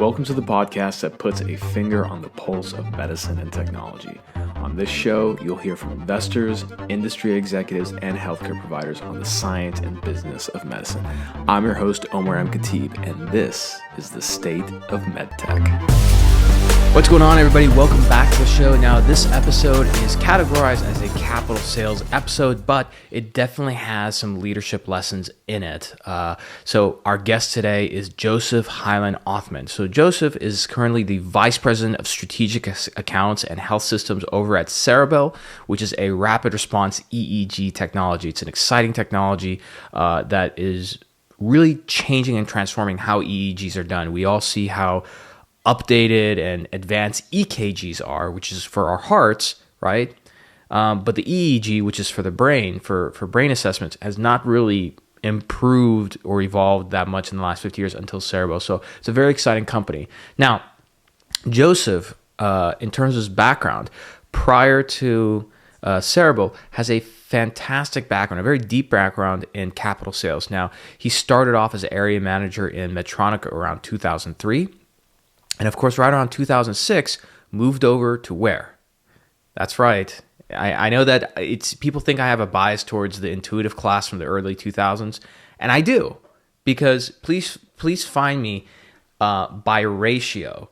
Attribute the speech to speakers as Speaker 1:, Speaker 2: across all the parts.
Speaker 1: Welcome to the podcast that puts a finger on the pulse of medicine and technology. On this show, you'll hear from investors, industry executives, and healthcare providers on the science and business of medicine. I'm your host, Omar Khateeb, and this is the State of MedTech.
Speaker 2: What's going on, everybody? Welcome back to the show. Now, this episode is categorized as a capital sales episode, but it definitely has some leadership lessons in it. So our guest today is Joseph Hyland Authment. So Joseph is currently the Vice President of Strategic Accounts and Health Systems over at Ceribell, which is a rapid response EEG technology. It's an exciting technology that is really changing and transforming how EEGs are done. We all see how updated and advanced EKGs are, which is for our hearts, right? But the EEG, which is for the brain, for brain assessments, has not really improved or evolved that much in the last 50 years until Ceribell. So it's a very exciting company. Now, Joseph, in terms of his background, prior to Ceribell, has a fantastic background, a very deep background in capital sales. Now, he started off as area manager in Medtronic around 2003. And of course, right around 2006, moved over to where? That's right. I know that people think I have a bias towards the intuitive class from the early 2000s, and I do, because please find me by ratio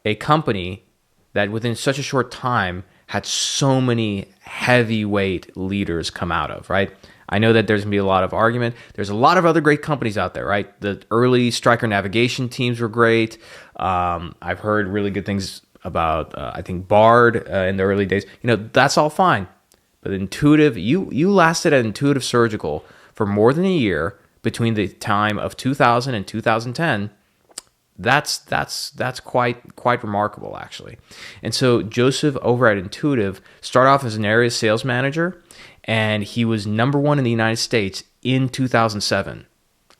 Speaker 2: a company that within such a short time had so many heavyweight leaders come out of, right? I know that there's going to be a lot of argument. There's a lot of other great companies out there, right? The early Stryker navigation teams were great. I've heard really good things about, I think, Bard in the early days. You know, that's all fine. But Intuitive, you lasted at Intuitive Surgical for more than a year between the time of 2000 and 2010. That's quite remarkable, actually. And so Joseph over at Intuitive started off as an area sales manager, and he was number one in the United States in 2007,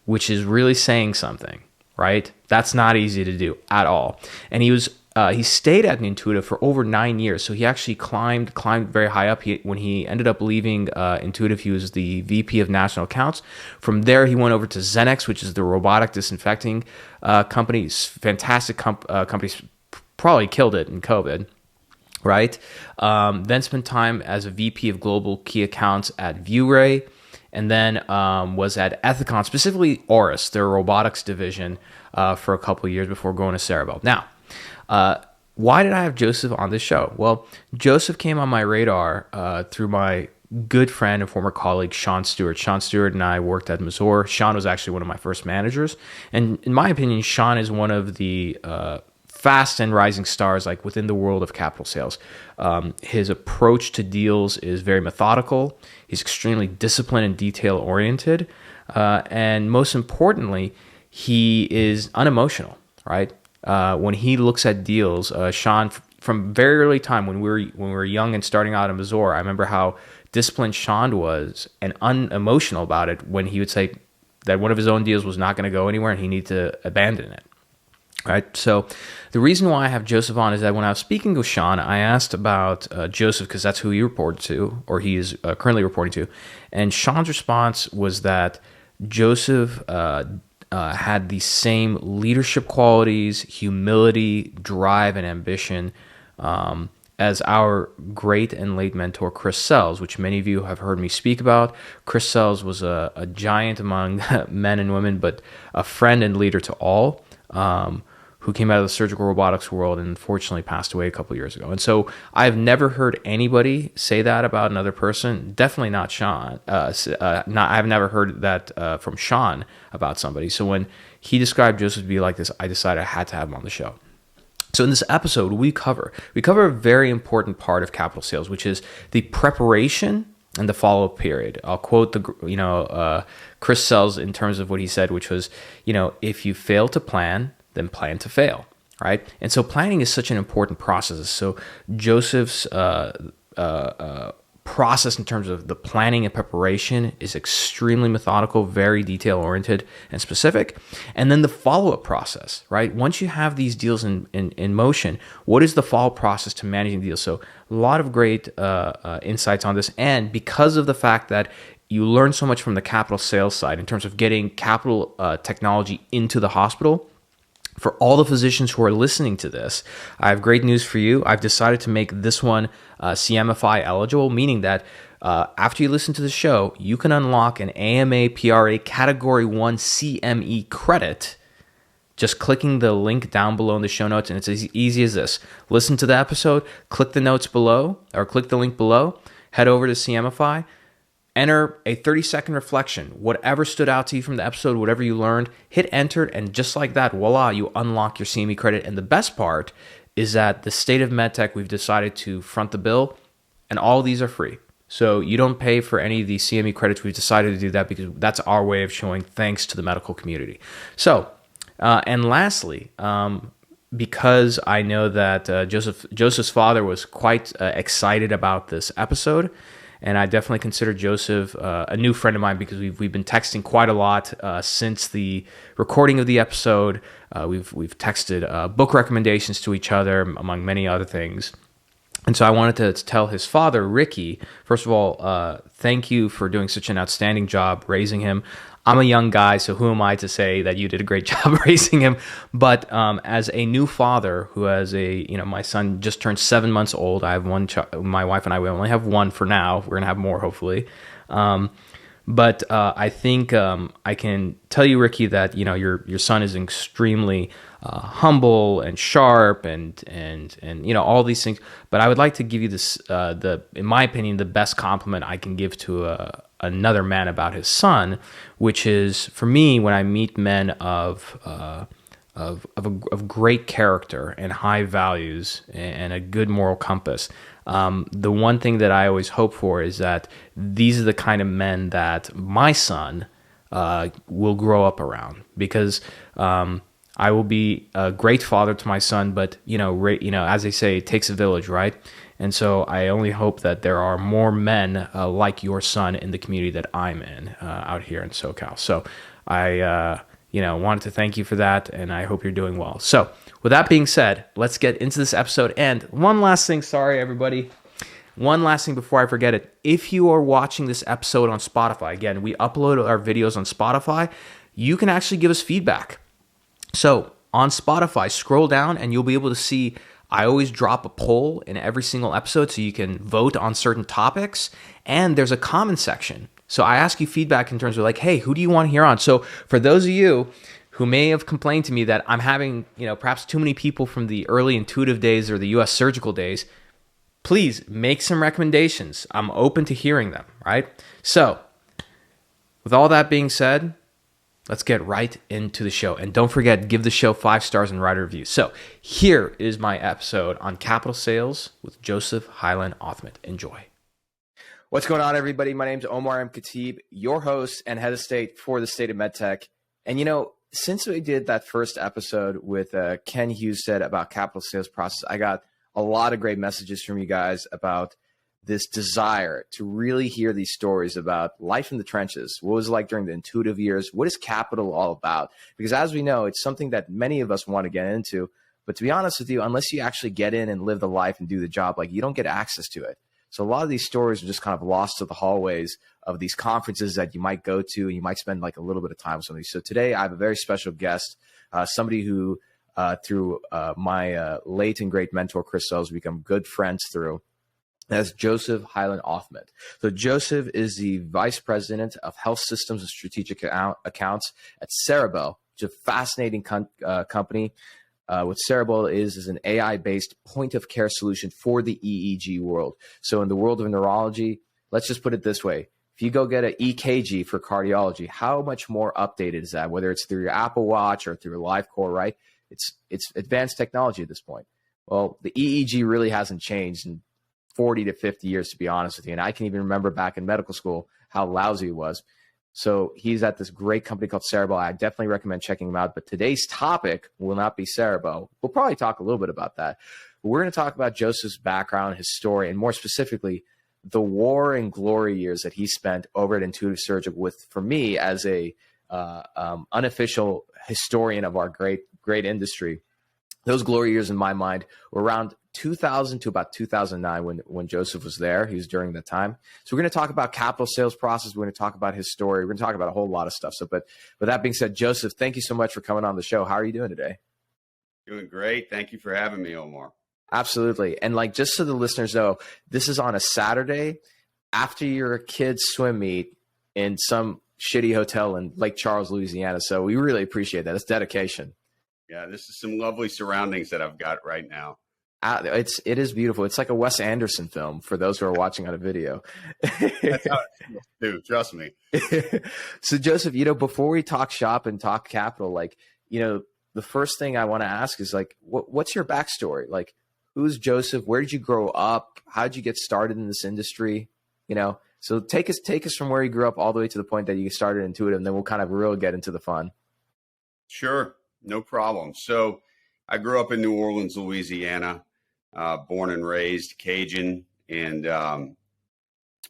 Speaker 2: which is really saying something, right? That's not easy to do at all. And he stayed at Intuitive for over 9 years, so he actually climbed very high up. When he ended up leaving Intuitive, he was the VP of National Accounts. From there, he went over to Xenex, which is the robotic disinfecting company. Fantastic company, probably killed it in COVID, right? Then spent time as a VP of Global Key Accounts at ViewRay, and then was at Ethicon, specifically Auris, their robotics division, for a couple of years before going to Ceribell. Now, why did I have Joseph on this show? Well, Joseph came on my radar through my good friend and former colleague, Sean Stewart. Sean Stewart and I worked at Mazor. Sean was actually one of my first managers. And in my opinion, Sean is one of the fast and rising stars like within the world of capital sales. His approach to deals is very methodical. He's extremely disciplined and detail oriented. And most importantly, he is unemotional, right? When he looks at deals, Sean, from very early time when we were young and starting out in Mazor, I remember how disciplined Sean was and unemotional about it when he would say that one of his own deals was not going to go anywhere and he needed to abandon it. Right. So the reason why I have Joseph on is that when I was speaking with Sean, I asked about Joseph because that's who he reported to, or he is currently reporting to, and Sean's response was that Joseph had the same leadership qualities, humility, drive, and ambition as our great and late mentor, Chris Sells, which many of you have heard me speak about. Chris Sells was a giant among men and women, but a friend and leader to all, who came out of the surgical robotics world and unfortunately passed away a couple of years ago. And so I've never heard anybody say that about another person. Definitely not Sean. I've never heard that from Sean about somebody. So when he described Joseph to be like this, I decided I had to have him on the show. So in this episode, we cover a very important part of capital sales, which is the preparation and the follow-up period. I'll quote Chris Sells in terms of what he said, which was, if you fail to plan, then plan to fail, right? And so planning is such an important process. So Joseph's process in terms of the planning and preparation is extremely methodical, very detail-oriented and specific. And then the follow-up process, right? Once you have these deals in motion, what is the follow-up process to managing deals? So a lot of great insights on this. And because of the fact that you learn so much from the capital sales side in terms of getting capital technology into the hospital, For all the physicians who are listening to this, I have great news for you. I've decided to make this one CMFI eligible, meaning that after you listen to the show, you can unlock an AMA PRA Category 1 CME credit just clicking the link down below in the show notes, and it's as easy as this. Listen to the episode, click the notes below, or click the link below, head over to CMFI, enter a 30-second reflection. Whatever stood out to you from the episode, whatever you learned, hit enter, and just like that, voila, you unlock your CME credit. And the best part is that the State of MedTech, we've decided to front the bill, and all of these are free. So you don't pay for any of these CME credits. We've decided to do that because that's our way of showing thanks to the medical community. So, and lastly, because I know that Joseph's father was quite excited about this episode, and I definitely consider Joseph a new friend of mine because we've been texting quite a lot since the recording of the episode. We've texted book recommendations to each other, among many other things. And so I wanted to tell his father, Ricky, first of all, thank you for doing such an outstanding job raising him. I'm a young guy, so who am I to say that you did a great job raising him? But as a new father who has my son just turned 7 months old. I have one child. My wife and I, we only have one for now. We're gonna have more hopefully. But I think I can tell you, Ricky, that your son is extremely humble and sharp and all these things. But I would like to give you this, in my opinion, the best compliment I can give to another man about his son, which is, for me, when I meet men of great character and high values and a good moral compass. The one thing that I always hope for is that these are the kind of men that my son will grow up around, because I will be a great father to my son, but as they say, it takes a village, right? And so I only hope that there are more men like your son in the community that I'm in out here in SoCal. So I wanted to thank you for that, and I hope you're doing well. So with that being said, let's get into this episode. And one last thing, sorry everybody. One last thing before I forget it. If you are watching this episode on Spotify, again, we upload our videos on Spotify, you can actually give us feedback. So on Spotify, scroll down and you'll be able to see I always drop a poll in every single episode so you can vote on certain topics. And there's a comment section. So I ask you feedback in terms of like, hey, who do you want to hear on? So for those of you who may have complained to me that I'm having, perhaps too many people from the early intuitive days or the US surgical days, please make some recommendations. I'm open to hearing them, right? So with all that being said, let's get right into the show. And don't forget, give the show 5 stars and write a review. So here is my episode on capital sales with Joseph Hyland Authement. Enjoy. What's going on, everybody? My name's Omar Khateeb, your host and head of state for the State of MedTech. And since we did that first episode with Ken Hughes said about capital sales process, I got a lot of great messages from you guys about this desire to really hear these stories about life in the trenches. What was it like during the intuitive years? What is capital all about? Because as we know, it's something that many of us want to get into. But to be honest with you, unless you actually get in and live the life and do the job, you don't get access to it. So a lot of these stories are just kind of lost to the hallways of these conferences that you might go to, and you might spend a little bit of time with somebody. So today I have a very special guest, somebody who through my late and great mentor, Chris Sells, become good friends through. That's Joseph Hyland Authement. So Joseph is the Vice President of Health Systems and Strategic Accounts at Ceribell, which is a fascinating company. What Ceribell is an AI-based point-of-care solution for the EEG world. So in the world of neurology, let's just put it this way. If you go get an EKG for cardiology, how much more updated is that? Whether it's through your Apple Watch or through your LiveCore, right? It's advanced technology at this point. Well, the EEG really hasn't changed in 40 to 50 years, to be honest with you. And I can even remember back in medical school how lousy it was. So he's at this great company called Ceribell. I definitely recommend checking him out. But today's topic will not be Ceribell. We'll probably talk a little bit about that. But we're going to talk about Joseph's background, his story, and more specifically, the war and glory years that he spent over at Intuitive Surgical with, for me, as a unofficial historian of our great industry. Those glory years in my mind were around 2000 to about 2009 when Joseph was there. He was during that time. So we're going to talk about capital sales process. We're going to talk about his story. We're going to talk about a whole lot of stuff. So, but with that being said, Joseph, thank you so much for coming on the show. How are you doing today?
Speaker 3: Doing great. Thank you for having me, Omar.
Speaker 2: Absolutely. And like, just so the listeners know, this is on a Saturday after your kids' swim meet in some shitty hotel in Lake Charles, Louisiana. So we really appreciate that. It's dedication.
Speaker 3: Yeah, this is some lovely surroundings that I've got right now.
Speaker 2: It is beautiful. It's like a Wes Anderson film for those who are watching on a video.
Speaker 3: That's how it feels too, trust me.
Speaker 2: So Joseph, before we talk shop and talk capital, like, the first thing I want to ask is like, what's your backstory? Like, who's Joseph? Where did you grow up? How did you get started in this industry? So take us from where you grew up all the way to the point that you started Intuitive, and then we'll kind of really get into the fun.
Speaker 3: Sure, no problem. So I grew up in New Orleans, Louisiana, born and raised Cajun, and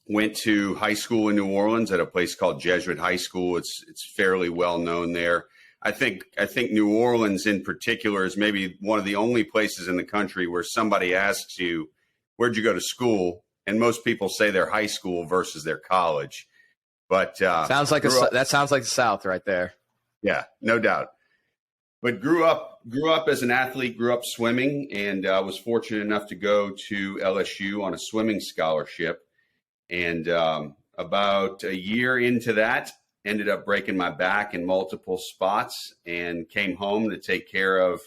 Speaker 3: went to high school in New Orleans at a place called Jesuit High School. It's fairly well known there. I think New Orleans in particular is maybe one of the only places in the country where somebody asks you, where'd you go to school? And most people say their high school versus their college. But
Speaker 2: that sounds like the South right there.
Speaker 3: Yeah, no doubt. But grew up as an athlete, grew up swimming, and was fortunate enough to go to LSU on a swimming scholarship. And about a year into that, ended up breaking my back in multiple spots and came home to take care of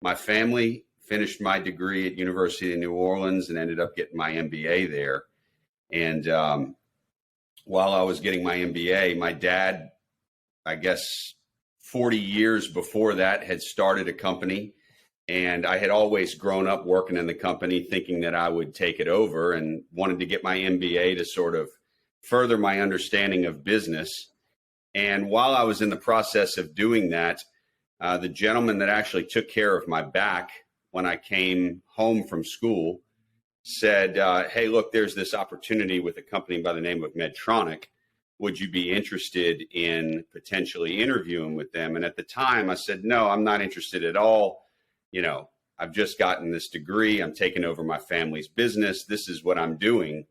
Speaker 3: my family, finished my degree at University of New Orleans and ended up getting my MBA there. And while I was getting my MBA, my dad, I guess 40 years before that, had started a company. And I had always grown up working in the company thinking that I would take it over and wanted to get my MBA to sort of further my understanding of business. And while I was in the process of doing that, the gentleman that actually took care of my back when I came home from school said, hey, look, there's this opportunity with a company by the name of Medtronic. Would you be interested in potentially interviewing with them? And at the time I said, no, I'm not interested at all. I've just gotten this degree. I'm taking over my family's business. This is what I'm doing.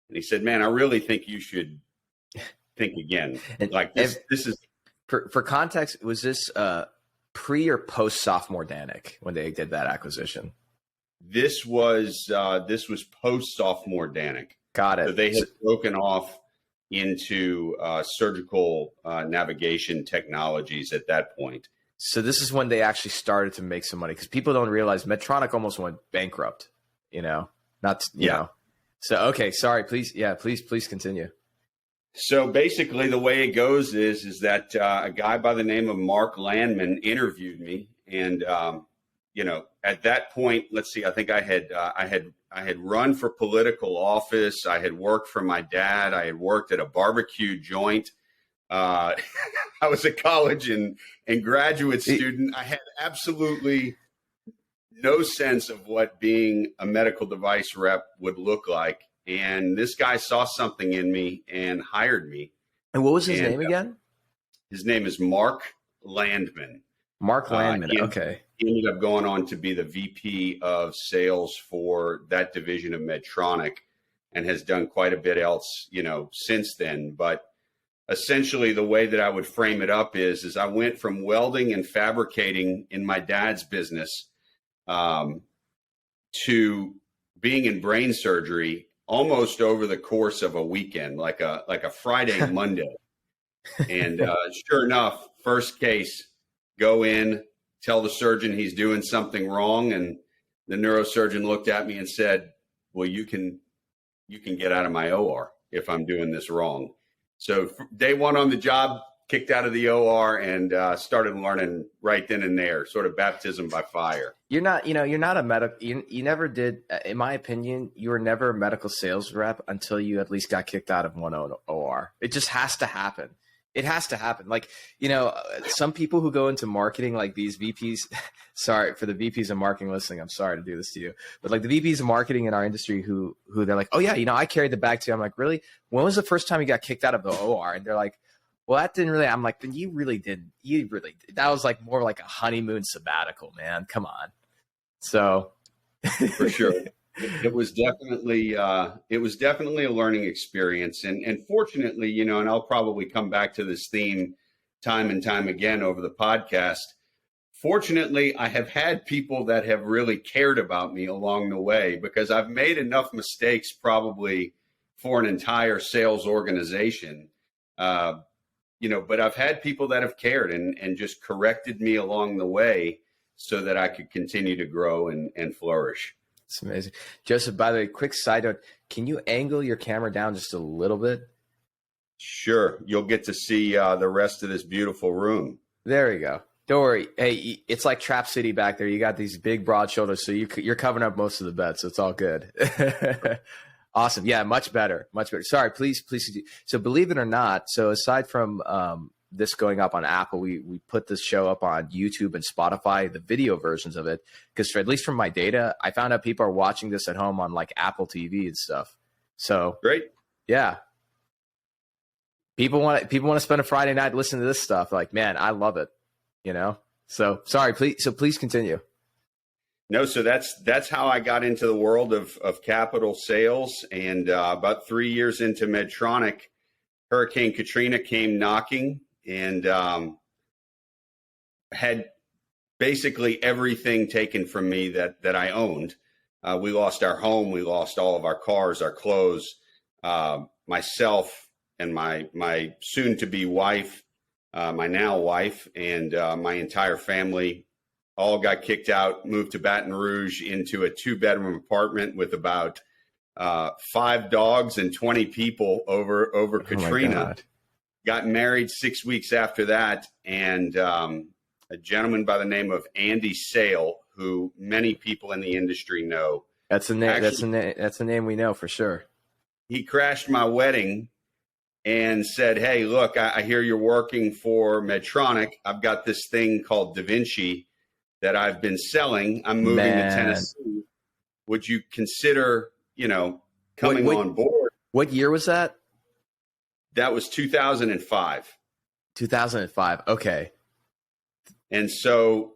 Speaker 3: And he said, man, I really think you should think again. Like this is
Speaker 2: for context. Was this pre or post sophomore Danik when they did that acquisition?
Speaker 3: This was post sophomore Danik.
Speaker 2: Got it.
Speaker 3: So they had broken off into surgical navigation technologies at that point.
Speaker 2: So this is when they actually started to make some money, because people don't realize Medtronic almost went bankrupt. So okay, sorry. Please continue.
Speaker 3: So basically, the way it goes is that a guy by the name of Mark Landman interviewed me, and at that point, let's see, I think I had run for political office. I had worked for my dad. I had worked at a barbecue joint. I was a college and graduate student. I had absolutely no sense of what being a medical device rep would look like. And this guy saw something in me and hired me.
Speaker 2: And what was his name again?
Speaker 3: His name is Mark Landman.
Speaker 2: Mark Landman. Okay.
Speaker 3: He ended up going on to be the VP of sales for that division of Medtronic and has done quite a bit else, since then. But essentially the way that I would frame it up is I went from welding and fabricating in my dad's business to being in brain surgery almost over the course of a weekend, like a Friday, Monday. And sure enough, first case, go in, tell the surgeon he's doing something wrong. And the neurosurgeon looked at me and said, well, you can get out of my OR if I'm doing this wrong. So day one on the job, kicked out of the OR and started learning right then and there, sort of baptism by fire.
Speaker 2: You're not a medical, you never did, in my opinion, you were never a medical sales rep until you at least got kicked out of one OR. It just has to happen. It has to happen. Like, some people who go into marketing, like these VPs, sorry for the VPs of marketing listening, I'm sorry to do this to you, but like the VPs of marketing in our industry who they're like, oh yeah, I carried the bag too. I'm like, really? When was the first time you got kicked out of the OR? And they're like, well, that didn't really, I'm like, then you really did. That was like more like a honeymoon sabbatical, man. Come on. So.
Speaker 3: For sure. It was definitely a learning experience. And fortunately, and I'll probably come back to this theme time and time again over the podcast. Fortunately, I have had people that have really cared about me along the way, because I've made enough mistakes probably for an entire sales organization. But I've had people that have cared and just corrected me along the way so that I could continue to grow and flourish.
Speaker 2: It's amazing. Joseph, by the way, quick side note, can you angle your camera down just a little bit?
Speaker 3: Sure. You'll get to see the rest of this beautiful room.
Speaker 2: There you go. Don't worry. Hey, it's like Trap City back there. You got these big, broad shoulders, so you're covering up most of the bed, so it's all good. Awesome. Yeah, much better. Much better. Sorry, please. So believe it or not, so aside from this going up on Apple, we put this show up on YouTube and Spotify, the video versions of it, because at least from my data, I found out people are watching this at home on like Apple TV and stuff. So
Speaker 3: great.
Speaker 2: Yeah. People want to spend a Friday night listening to this stuff. Like, man, I love it. So sorry, please continue.
Speaker 3: No, so that's how I got into the world of capital sales. And about 3 years into Medtronic, Hurricane Katrina came knocking and had basically everything taken from me that I owned. We lost our home. We lost all of our cars, our clothes, myself and my soon-to-be wife, my now wife, and my entire family all got kicked out, moved to Baton Rouge into a 2-bedroom apartment with about 5 dogs and 20 people over Katrina. Got married 6 weeks after that, and a gentleman by the name of Andy Sale, who many people in the industry know.
Speaker 2: That's a name. That's a name we know for sure.
Speaker 3: He crashed my wedding and said, "Hey, look, I hear you're working for Medtronic. I've got this thing called Da Vinci that I've been selling. I'm moving to Tennessee. Would you consider, coming on board?"
Speaker 2: What year was that?
Speaker 3: That was 2005.
Speaker 2: 2005. Okay.
Speaker 3: And so,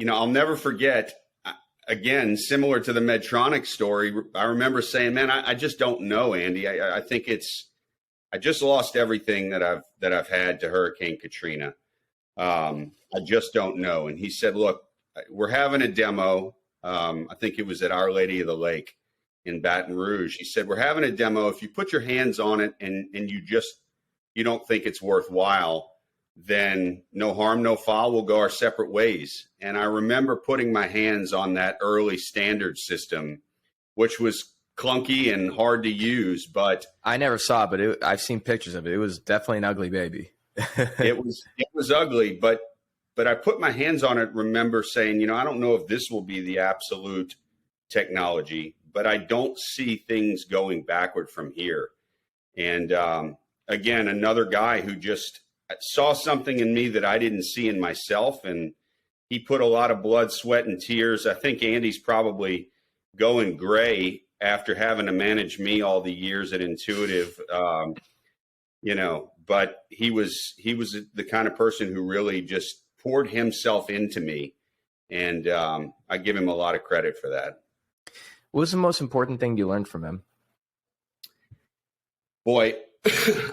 Speaker 3: I'll never forget, again, similar to the Medtronic story, I remember saying, "Man, I just don't know, Andy. I think I just lost everything that I've had to Hurricane Katrina. I just don't know." And he said, "Look, we're having a demo. I think it was at Our Lady of the Lake in Baton Rouge." He said, "We're having a demo. If you put your hands on it and you don't think it's worthwhile, then no harm, no foul. We'll go our separate ways." And I remember putting my hands on that early standard system, which was clunky and hard to use, but
Speaker 2: I never saw it, but I've seen pictures of it. It was definitely an ugly baby.
Speaker 3: it was ugly, but I put my hands on it. Remember saying, I don't know if this will be the absolute technology, but I don't see things going backward from here. And again, another guy who just saw something in me that I didn't see in myself, and he put a lot of blood, sweat, and tears. I think Andy's probably going gray after having to manage me all the years at Intuitive, but he was the kind of person who really just poured himself into me. And I give him a lot of credit for that.
Speaker 2: What was the most important thing you learned from him?
Speaker 3: Boy,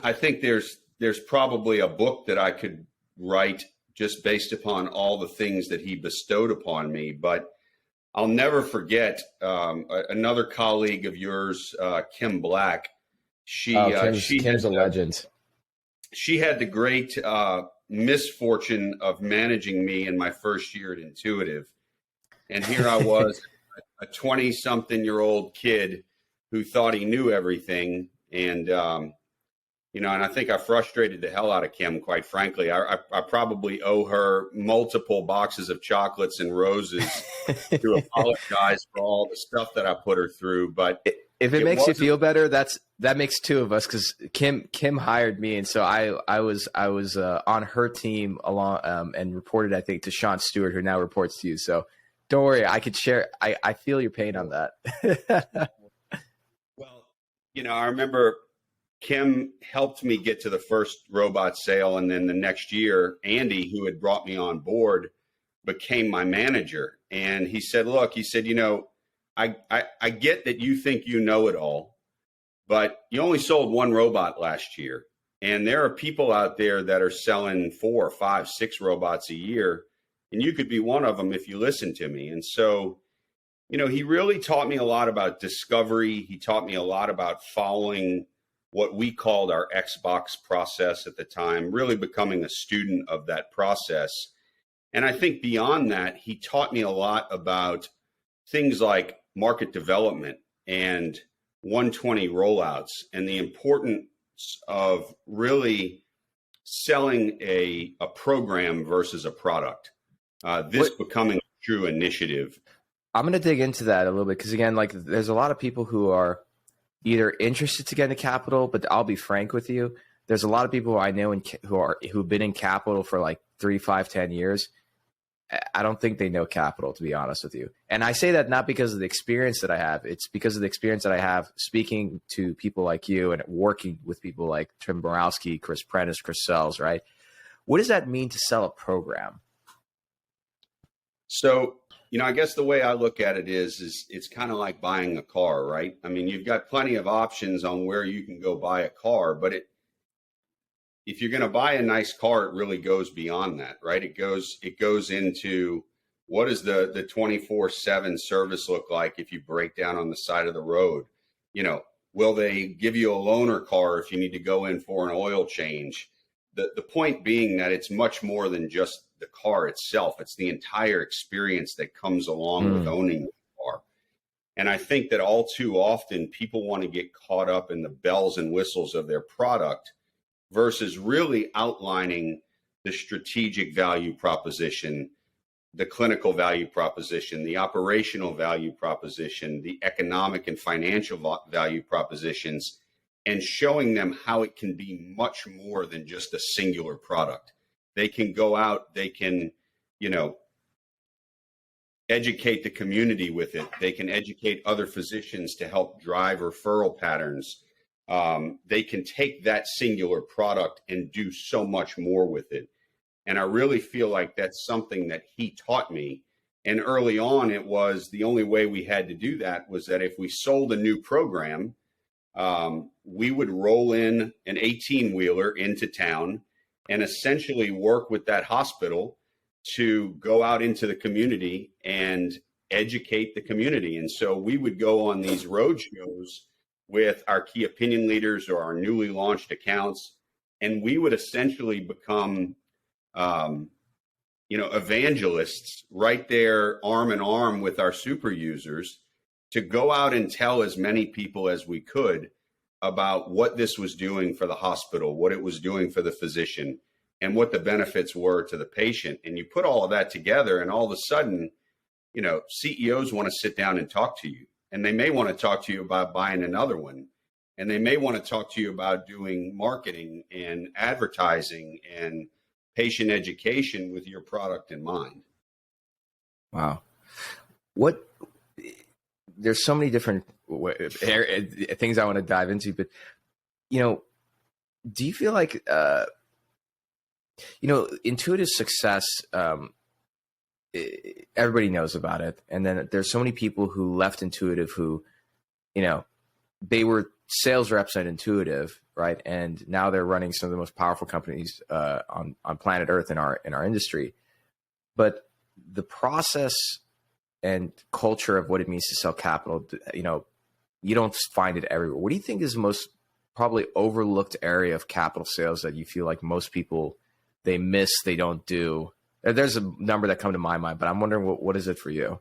Speaker 3: I think there's probably a book that I could write just based upon all the things that he bestowed upon me. But I'll never forget another colleague of yours, Kim Black.
Speaker 2: Kim's a legend.
Speaker 3: She had the great misfortune of managing me in my first year at Intuitive. And here I was, a 20-something-year-old kid who thought he knew everything. And, and I think I frustrated the hell out of Kim, quite frankly. I probably owe her multiple boxes of chocolates and roses to apologize for all the stuff that I put her through. But
Speaker 2: if it makes you feel better, that makes two of us, because Kim hired me, and so I was on her team along and reported, I think, to Sean Stewart, who now reports to you. So don't worry, I could share. I feel your pain on that.
Speaker 3: Well, I remember Kim helped me get to the first robot sale, and then the next year, Andy, who had brought me on board, became my manager. And he said, "Look," he said, I get that you think you know it all, but you only sold one robot last year. And there are people out there that are selling 4, 5, 6 robots a year. and you could be one of them if you listen to me. And so, he really taught me a lot about discovery. He taught me a lot about following what we called our Xbox process at the time, really becoming a student of that process. And I think beyond that, he taught me a lot about things like market development and 120 rollouts and the importance of really selling a program versus a product. Becoming a true initiative.
Speaker 2: I'm going to dig into that a little bit because, again, like there's a lot of people who are either interested to get into capital, but I'll be frank with you. There's a lot of people who I know who've been in capital for like 3, 5, 10 years. I don't think they know capital, to be honest with you. And I say that not because of the experience that I have. It's because of the experience that I have speaking to people like you and working with people like Tim Borowski, Chris Prentice, Chris Sells, right? What does that mean to sell a program?
Speaker 3: So, I guess the way I look at it is it's kind of like buying a car, right? I mean, you've got plenty of options on where you can go buy a car, but if you're going to buy a nice car, it really goes beyond that, right? It goes into what does the 24/7 service look like if you break down on the side of the road? Will they give you a loaner car if you need to go in for an oil change? The point being that it's much more than just the car itself. It's the entire experience that comes along with owning the car. And I think that all too often people want to get caught up in the bells and whistles of their product versus really outlining the strategic value proposition, the clinical value proposition, the operational value proposition, the economic and financial value propositions, and showing them how it can be much more than just a singular product. They can go out, they can, educate the community with it. They can educate other physicians to help drive referral patterns. They can take that singular product and do so much more with it. And I really feel like that's something that he taught me. And early on, it was the only way we had to do that was that if we sold a new program, we would roll in an 18-wheeler into town and essentially work with that hospital to go out into the community and educate the community. And so we would go on these road shows with our key opinion leaders or our newly launched accounts, and we would essentially become, evangelists right there, arm in arm with our super users, to go out and tell as many people as we could about what this was doing for the hospital, what it was doing for the physician, and what the benefits were to the patient. And you put all of that together, and all of a sudden, CEOs want to sit down and talk to you. And they may want to talk to you about buying another one. And they may want to talk to you about doing marketing and advertising and patient education with your product in mind.
Speaker 2: Wow. There's so many different things I want to dive into, but, do you feel like, intuitive success, everybody knows about it. And then there's so many people who left Intuitive who, they were sales reps at Intuitive, right? And now they're running some of the most powerful companies on planet Earth in our industry. But the process and culture of what it means to sell capital, you don't find it everywhere. What do you think is the most probably overlooked area of capital sales that you feel like most people, they miss, they don't do? There's a number that come to my mind, but I'm wondering what is it for you?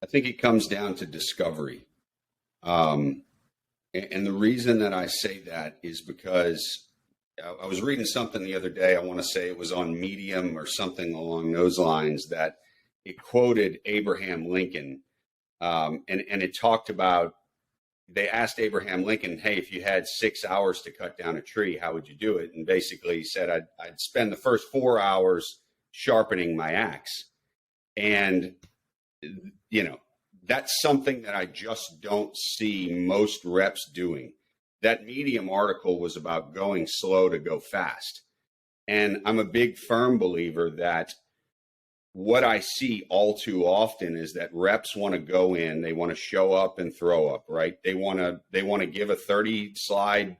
Speaker 3: I think it comes down to discovery. And the reason that I say that is because I was reading something the other day. I want to say it was on Medium or something along those lines, that it quoted Abraham Lincoln. And it talked about, they asked Abraham Lincoln, hey, if you had 6 hours to cut down a tree, how would you do it? And basically he said, I'd spend the first 4 hours sharpening my axe. And, that's something that I just don't see most reps doing. That Medium article was about going slow to go fast. And I'm a big firm believer that what I see all too often is that reps want to go in, they want to show up and throw up, right? They want to give a 30-slide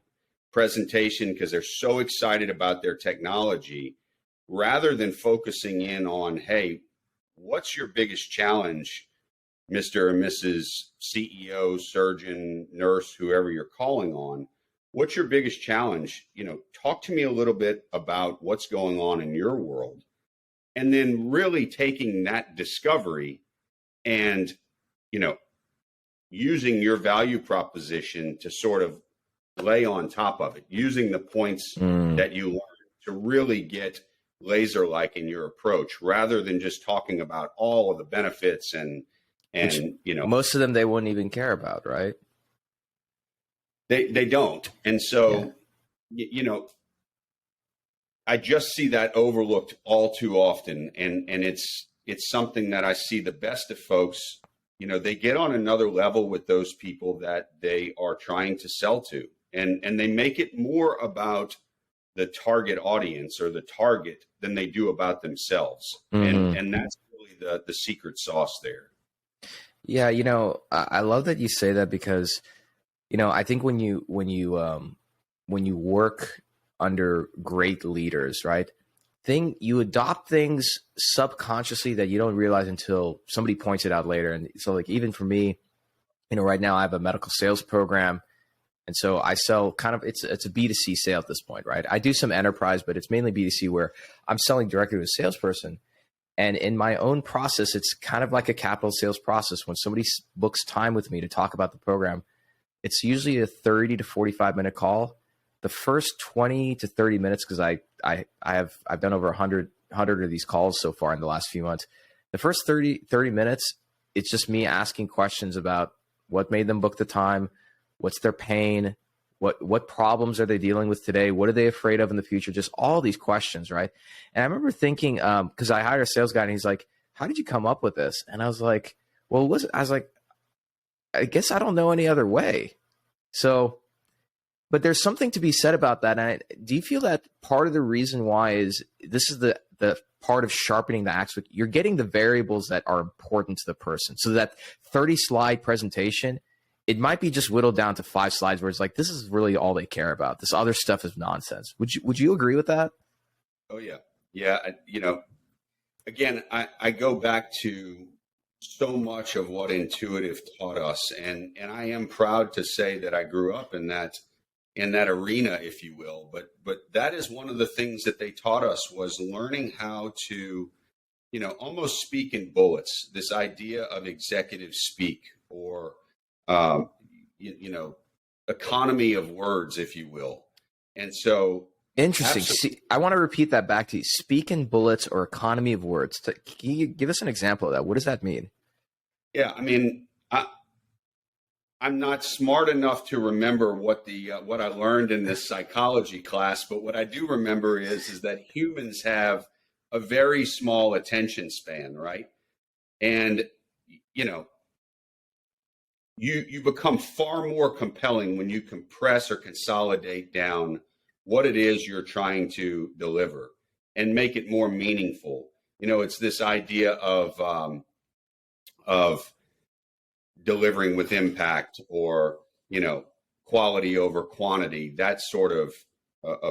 Speaker 3: presentation because they're so excited about their technology, rather than focusing in on, hey, what's your biggest challenge, Mr. or Mrs. CEO, surgeon, nurse, whoever you're calling on? What's your biggest challenge? Talk to me a little bit about what's going on in your world. And then really taking that discovery and, using your value proposition to sort of lay on top of it, using the points that you learn to really get laser-like in your approach, rather than just talking about all of the benefits and
Speaker 4: most of them they wouldn't even care about, right?
Speaker 3: They don't. And so, I just see that overlooked all too often. And it's something that I see the best of folks, they get on another level with those people that they are trying to sell to. And they make it more about the target audience or the target than they do about themselves. And that's really the secret sauce there.
Speaker 4: Yeah. I love that you say that because, I think when you work under great leaders, right? You adopt things subconsciously that you don't realize until somebody points it out later. And so like, even for me, right now I have a medical sales program. And so I sell it's a B2C sale at this point, right? I do some enterprise, but it's mainly B2C where I'm selling directly to a salesperson. And in my own process, it's kind of like a capital sales process. When somebody books time with me to talk about the program, it's usually a 30 to 45 minute call. The first 20 to 30 minutes, because I've done over 100 of these calls so far in the last few months. The first 30 minutes, it's just me asking questions about what made them book the time, what's their pain, what problems are they dealing with today, what are they afraid of in the future, just all these questions, right? And I remember thinking, because I hired a sales guy and he's like, how did you come up with this? And I was like, I guess I don't know any other way. So, but there's something to be said about that. And do you feel that part of the reason why is this is the part of sharpening the axe? You're getting the variables that are important to the person. So that 30-slide presentation, it might be just whittled down to 5 slides where it's like, this is really all they care about. This other stuff is nonsense. Would you agree with that?
Speaker 3: Oh, yeah. Yeah. Again, I go back to so much of what Intuitive taught us. And I am proud to say that I grew up in that arena, if you will. But that is one of the things that they taught us, was learning how to, almost speak in bullets, this idea of executive speak, or, economy of words, if you will. And so.
Speaker 4: Interesting. See, I want to repeat that back to you. Speak in bullets or economy of words. Can you give us an example of that? What does that mean?
Speaker 3: Yeah, I mean, I'm not smart enough to remember what I learned in this psychology class, but what I do remember is that humans have a very small attention span, right? And you become far more compelling when you compress or consolidate down what it is you're trying to deliver and make it more meaningful. It's this idea of delivering with impact, or, quality over quantity, that sort of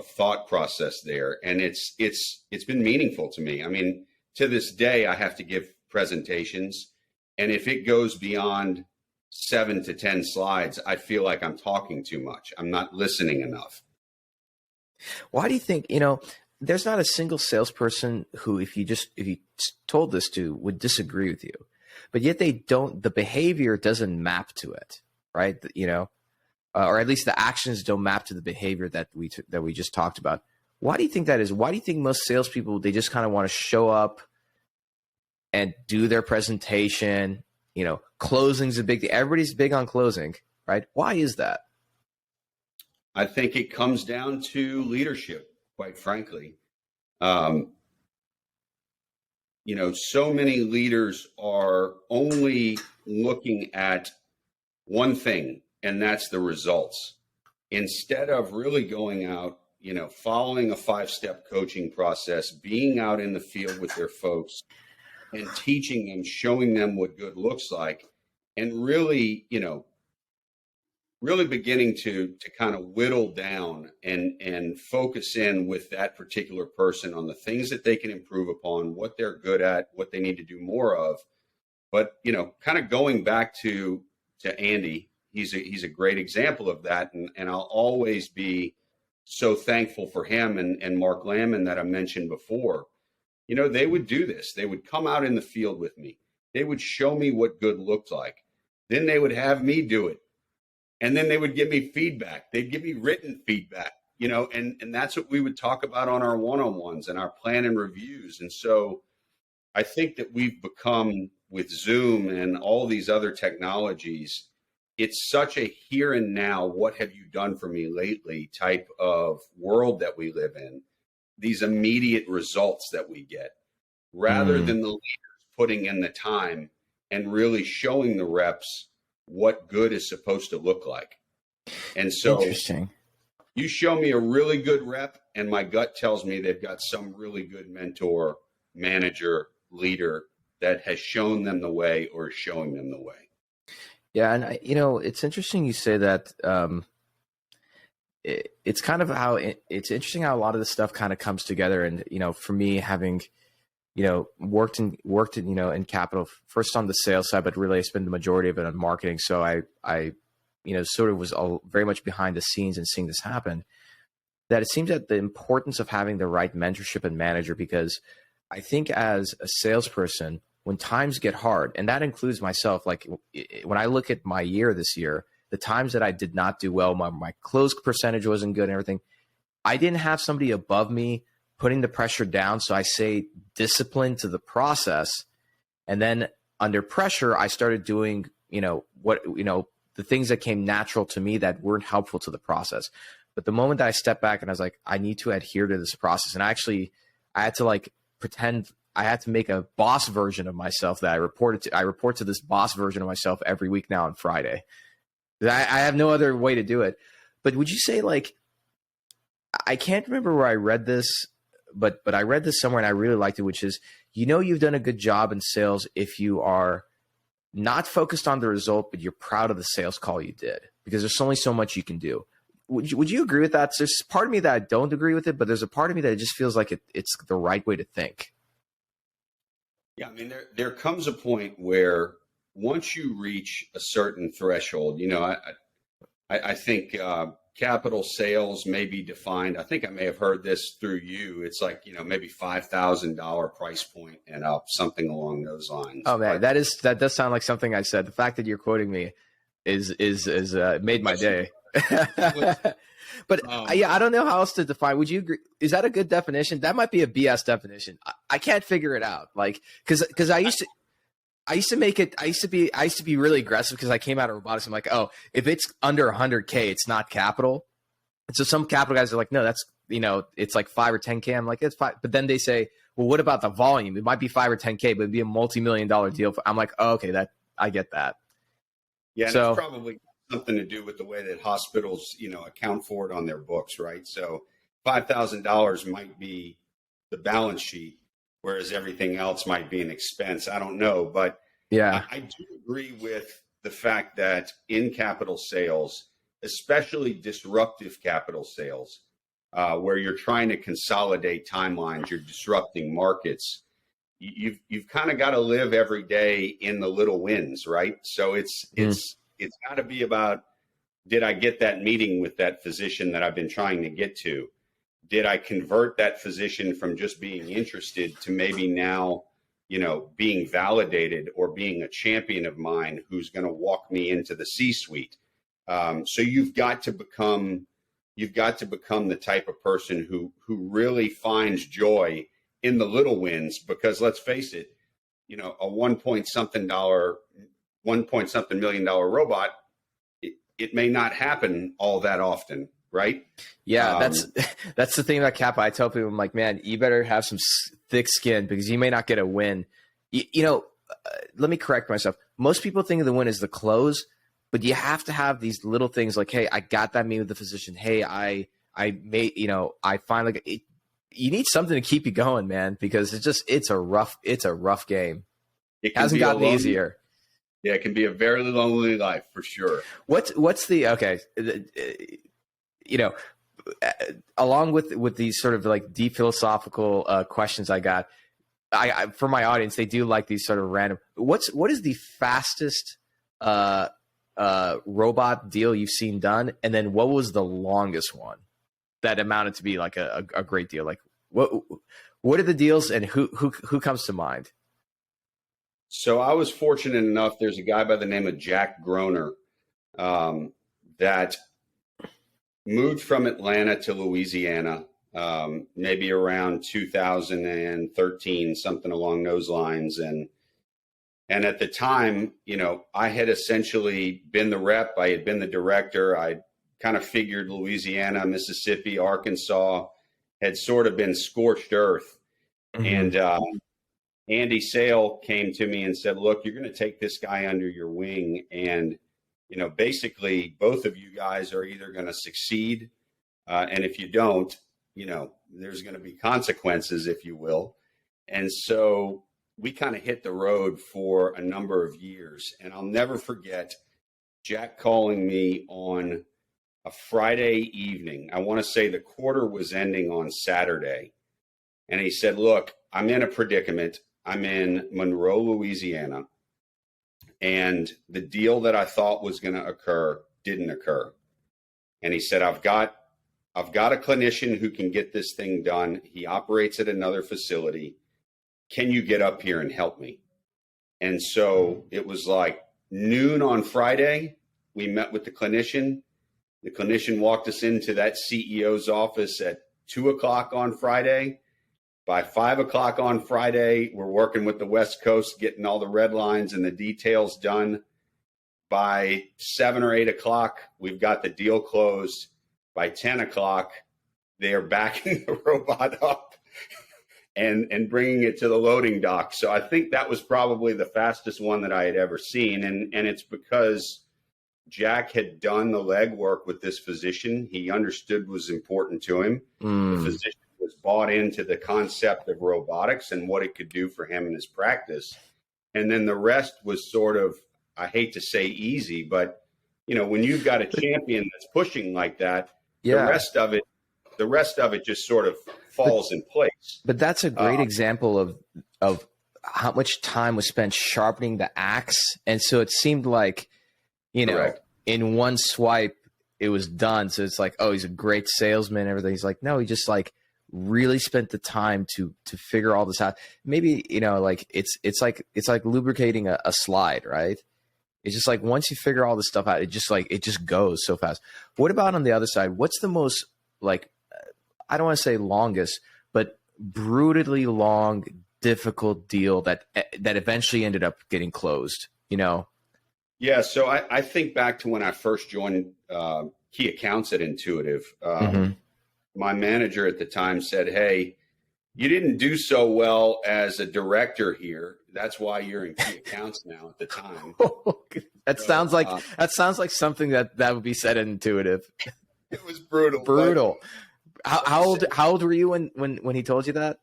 Speaker 3: thought process there. And it's been meaningful to me. I mean, to this day, I have to give presentations, and if it goes beyond 7 to 10 slides, I feel like I'm talking too much. I'm not listening enough.
Speaker 4: Why do you think, there's not a single salesperson who, if you told this to, would disagree with you, but yet the behavior doesn't map to it, right? Or at least the actions don't map to the behavior that we just talked about. Why do you think that is? Why do you think most salespeople, they just kind of want to show up and do their presentation? Closing's a big thing. Everybody's big on closing, right? Why is that?
Speaker 3: I think it comes down to leadership, quite frankly. So many leaders are only looking at one thing, and that's the results, instead of really going out, following a 5-step coaching process, being out in the field with their folks and teaching them, showing them what good looks like, and really, really beginning to kind of whittle down and focus in with that particular person on the things that they can improve upon, what they're good at, what they need to do more of. But, you know, kind of going back to Andy, he's a great example of that. And I'll always be so thankful for him and Mark Lamman that I mentioned before. You know, they would do this. They would come out in the field with me. They would show me what good looked like. Then they would have me do it. And then they would give me feedback. They'd give me written feedback, you know, and that's what we would talk about on our one-on-ones and our plan and reviews. And so I think that we've become, with Zoom and all these other technologies, it's such a here and now, what have you done for me lately type of world that we live in, these immediate results that we get, rather than the leaders putting in the time and really showing the reps what good is supposed to look like. And so
Speaker 4: Interesting.
Speaker 3: You show me a really good rep and my gut tells me they've got some really good mentor, manager, leader that has shown them the way or is showing them the way.
Speaker 4: Yeah. And, you know, it's interesting you say that. It's kind of how it's interesting how a lot of this stuff kind of comes together. And, you know, for me, having, you know, worked in, you know, in capital, first on the sales side, but really I spent the majority of it on marketing. So I, you know, sort of was all very much behind the scenes and seeing this happen, that it seems that the importance of having the right mentorship and manager, because I think as a salesperson, when times get hard, and that includes myself, like when I look at my year this year, the times that I did not do well, my close percentage wasn't good and everything, I didn't have somebody above me putting the pressure down. So I say discipline to the process. And then under pressure, I started doing, you know, the things that came natural to me that weren't helpful to the process. But the moment that I stepped back and I was like, I need to adhere to this process. And I had to like pretend I had to make a boss version of myself that I report to this boss version of myself every week now on Friday. I have no other way to do it. But would you say, like, I can't remember where I read this, but I read this somewhere and I really liked it, which is, you know, you've done a good job in sales if you are not focused on the result, but you're proud of the sales call you did, because there's only so much you can do. Would you agree with that? So there's part of me that I don't agree with it, but there's a part of me that it just feels like it's the right way to think.
Speaker 3: Yeah, I mean, there comes a point where once you reach a certain threshold, you know, I think capital sales may be defined. I think I may have heard this through you. It's like, you know, maybe $5,000 price point and up, something along those lines.
Speaker 4: Oh man, that does sound like something I said. The fact that you're quoting me is made my day. But yeah, I don't know how else to define. Would you agree? Is that a good definition? That might be a BS definition. I can't figure it out. Like, because I used to be really aggressive because I came out of robotics. I'm like, oh, if it's under 100K, it's not capital. And so some capital guys are like, no, that's, you know, it's like 5 or 10K. I'm like, it's 5. But then they say, well, what about the volume? It might be 5 or 10K, but it'd be a multi-million-dollar deal. I'm like, oh, okay, I get that.
Speaker 3: Yeah, and
Speaker 4: so
Speaker 3: it's probably something to do with the way that hospitals, you know, account for it on their books, right? So $5,000 might be the balance sheet, whereas everything else might be an expense. I don't know, but
Speaker 4: yeah,
Speaker 3: I do agree with the fact that in capital sales, especially disruptive capital sales, where you're trying to consolidate timelines, you're disrupting markets, you've kind of got to live every day in the little wins, right? So it's got to be about, did I get that meeting with that physician that I've been trying to get to? Did I convert that physician from just being interested to maybe now, you know, being validated or being a champion of mine who's going to walk me into the C-suite? So you've got to become the type of person who really finds joy in the little wins, because let's face it, you know, a $1 point something million robot, it may not happen all that often, right?
Speaker 4: Yeah, that's the thing about Kappa. I tell people, I'm like, man, you better have some thick skin because you may not get a win. You know, let me correct myself. Most people think of the win as the close, but you have to have these little things like, hey, I got that meeting with the physician. Hey, I made, you know, I finally. You need something to keep you going, man, because it's a rough game. It hasn't gotten easier.
Speaker 3: Yeah, it can be a very lonely life for sure.
Speaker 4: What's the okay? You know, along with these sort of like deep philosophical questions, I for my audience, they do like these sort of random. What is the fastest robot deal you've seen done, and then what was the longest one that amounted to be like a great deal? Like what are the deals, and who comes to mind?
Speaker 3: So I was fortunate enough. There's a guy by the name of Jack Groner that moved from Atlanta to Louisiana, maybe around 2013, something along those lines. And at the time, you know, I had essentially been the rep. I had been the director. I kind of figured Louisiana, Mississippi, Arkansas had sort of been scorched earth. Mm-hmm. And Andy Sale came to me and said, look, you're going to take this guy under your wing. And, you know, basically both of you guys are either going to succeed. And if you don't, you know, there's going to be consequences, if you will. And so we kind of hit the road for a number of years. And I'll never forget Jack calling me on a Friday evening. I want to say the quarter was ending on Saturday. And he said, look, I'm in a predicament. I'm in Monroe, Louisiana, and the deal that I thought was going to occur didn't occur. And he said, I've got a clinician who can get this thing done. He operates at another facility. Can you get up here and help me? And so it was like noon on Friday. We met with the clinician. The clinician walked us into that CEO's office at 2:00 on Friday. By 5:00 on Friday, we're working with the West Coast, getting all the red lines and the details done. By 7 or 8 o'clock, we've got the deal closed. By 10 o'clock, they are backing the robot up and bringing it to the loading dock. So I think that was probably the fastest one that I had ever seen. And it's because Jack had done the legwork with this physician. He understood what was important to him. The physician was bought into the concept of robotics and what it could do for him in his practice. And then the rest was sort of, I hate to say easy, but you know, when you've got a champion that's pushing like that, the rest of it just sort of falls in place.
Speaker 4: But that's a great example of how much time was spent sharpening the axe. And so it seemed like, you know, correct, in one swipe, it was done. So it's like, oh, he's a great salesman and everything. He's like, no, he just like really spent the time to figure all this out. Maybe, you know, like it's like lubricating a slide, right? It's just like once you figure all this stuff out, it just goes so fast. What about on the other side? What's the most, like, I don't want to say longest, but brutally long, difficult deal that eventually ended up getting closed, you know?
Speaker 3: Yeah. So I think back to when I first joined key accounts at Intuitive. My manager at the time said, hey, you didn't do so well as a director here. That's why you're in key accounts now at the time.
Speaker 4: That sounds like something that would be said at Intuitive.
Speaker 3: It was brutal.
Speaker 4: Brutal. How old were you when he told you that?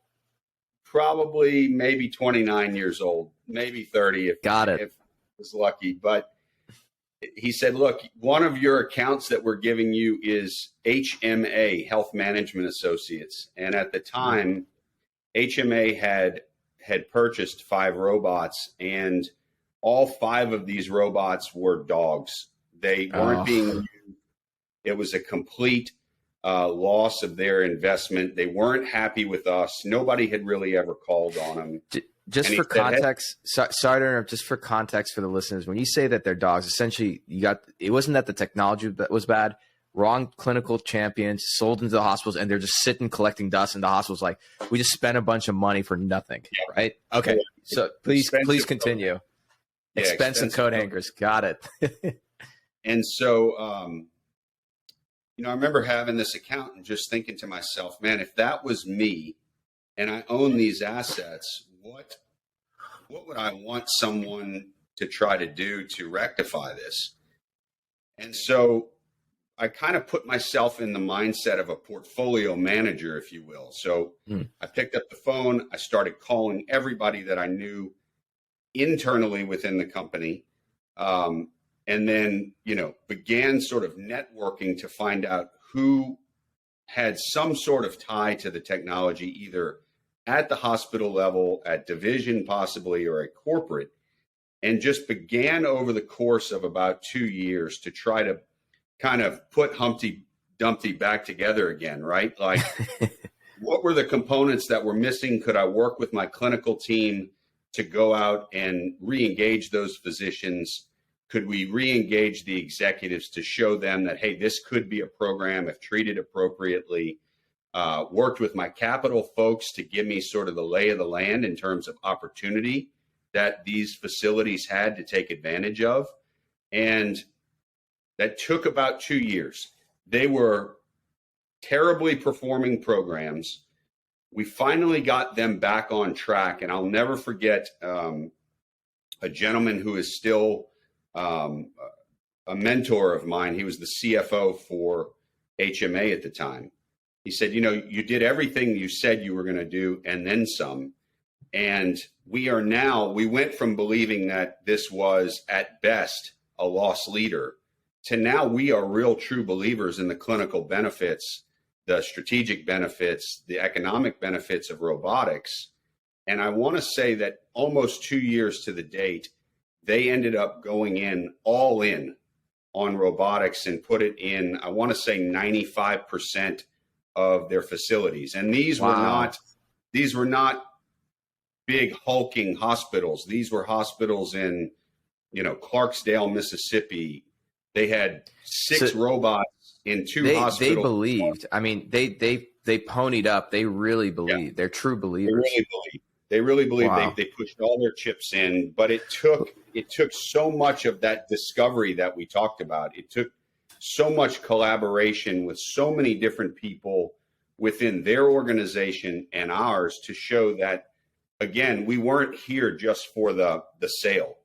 Speaker 3: Probably maybe 29 years old, maybe 30 if I was lucky. But he said, look, one of your accounts that we're giving you is HMA, Health Management Associates. And at the time, HMA had purchased 5 robots, and all 5 of these robots were dogs. They weren't being used. It was a complete loss of their investment. They weren't happy with us. Nobody had really ever called on them.
Speaker 4: Just for context, sorry to interrupt, just for context for the listeners, when you say that they're dogs, essentially it wasn't that the technology that was bad, wrong clinical champions sold into the hospitals, and they're just sitting collecting dust, and the hospital's like, we just spent a bunch of money for nothing, right? Okay, yeah. So please continue. Yeah, expensive coat hangers, got it.
Speaker 3: And so, you know, I remember having this account and just thinking to myself, man, if that was me and I own these assets, what would I want someone to try to do to rectify this? And so I kind of put myself in the mindset of a portfolio manager, if you will. So I picked up the phone. I started calling everybody that I knew internally within the company. and then, began sort of networking to find out who had some sort of tie to the technology, either at the hospital level, at division possibly, or at corporate, and just began over the course of about 2 years to try to kind of put Humpty Dumpty back together again, right? Like, what were the components that were missing? Could I work with my clinical team to go out and re-engage those physicians? Could we re-engage the executives to show them that, hey, this could be a program if treated appropriately? Worked with my capital folks to give me sort of the lay of the land in terms of opportunity that these facilities had to take advantage of. And that took about 2 years. They were terribly performing programs. We finally got them back on track. And I'll never forget a gentleman who is still a mentor of mine. He was the CFO for HMA at the time. He said, you did everything you said you were going to do and then some. And we went from believing that this was at best a loss leader to now we are real true believers in the clinical benefits, the strategic benefits, the economic benefits of robotics. And I want to say that almost 2 years to the date, they ended up going all in on robotics and put it in, I want to say 95% of their facilities. And these were not big hulking hospitals. These were hospitals in, Clarksdale, Mississippi. They had 6 robots in 2 hospitals.
Speaker 4: They believed. I mean, they ponied up. They really believed. Yeah. They're true believers.
Speaker 3: They really believe. Wow. They pushed all their chips in, but it took so much of that discovery that we talked about. It took so much collaboration with so many different people within their organization and ours to show that, again, we weren't here just for the sale.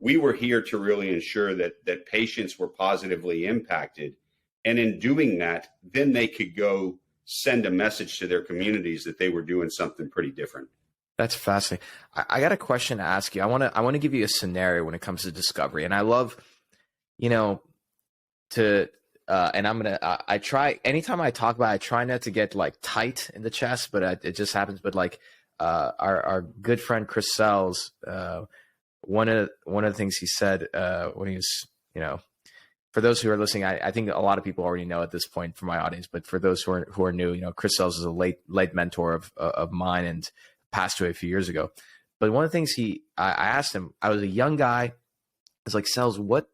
Speaker 3: We were here to really ensure that patients were positively impacted. And in doing that, then they could go send a message to their communities that they were doing something pretty different.
Speaker 4: That's fascinating. I got a question to ask you. I want to give you a scenario when it comes to discovery. And I love, and I try, anytime I talk about it, I try not to get like tight in the chest, but it just happens. But like our good friend Chris Sells, one of the things he said when he was, for those who are listening, I think a lot of people already know at this point from my audience, but for those who are new, Chris Sells is a late mentor of mine and passed away a few years ago. But one of the things I asked him, I was a young guy. I was like, Sells, what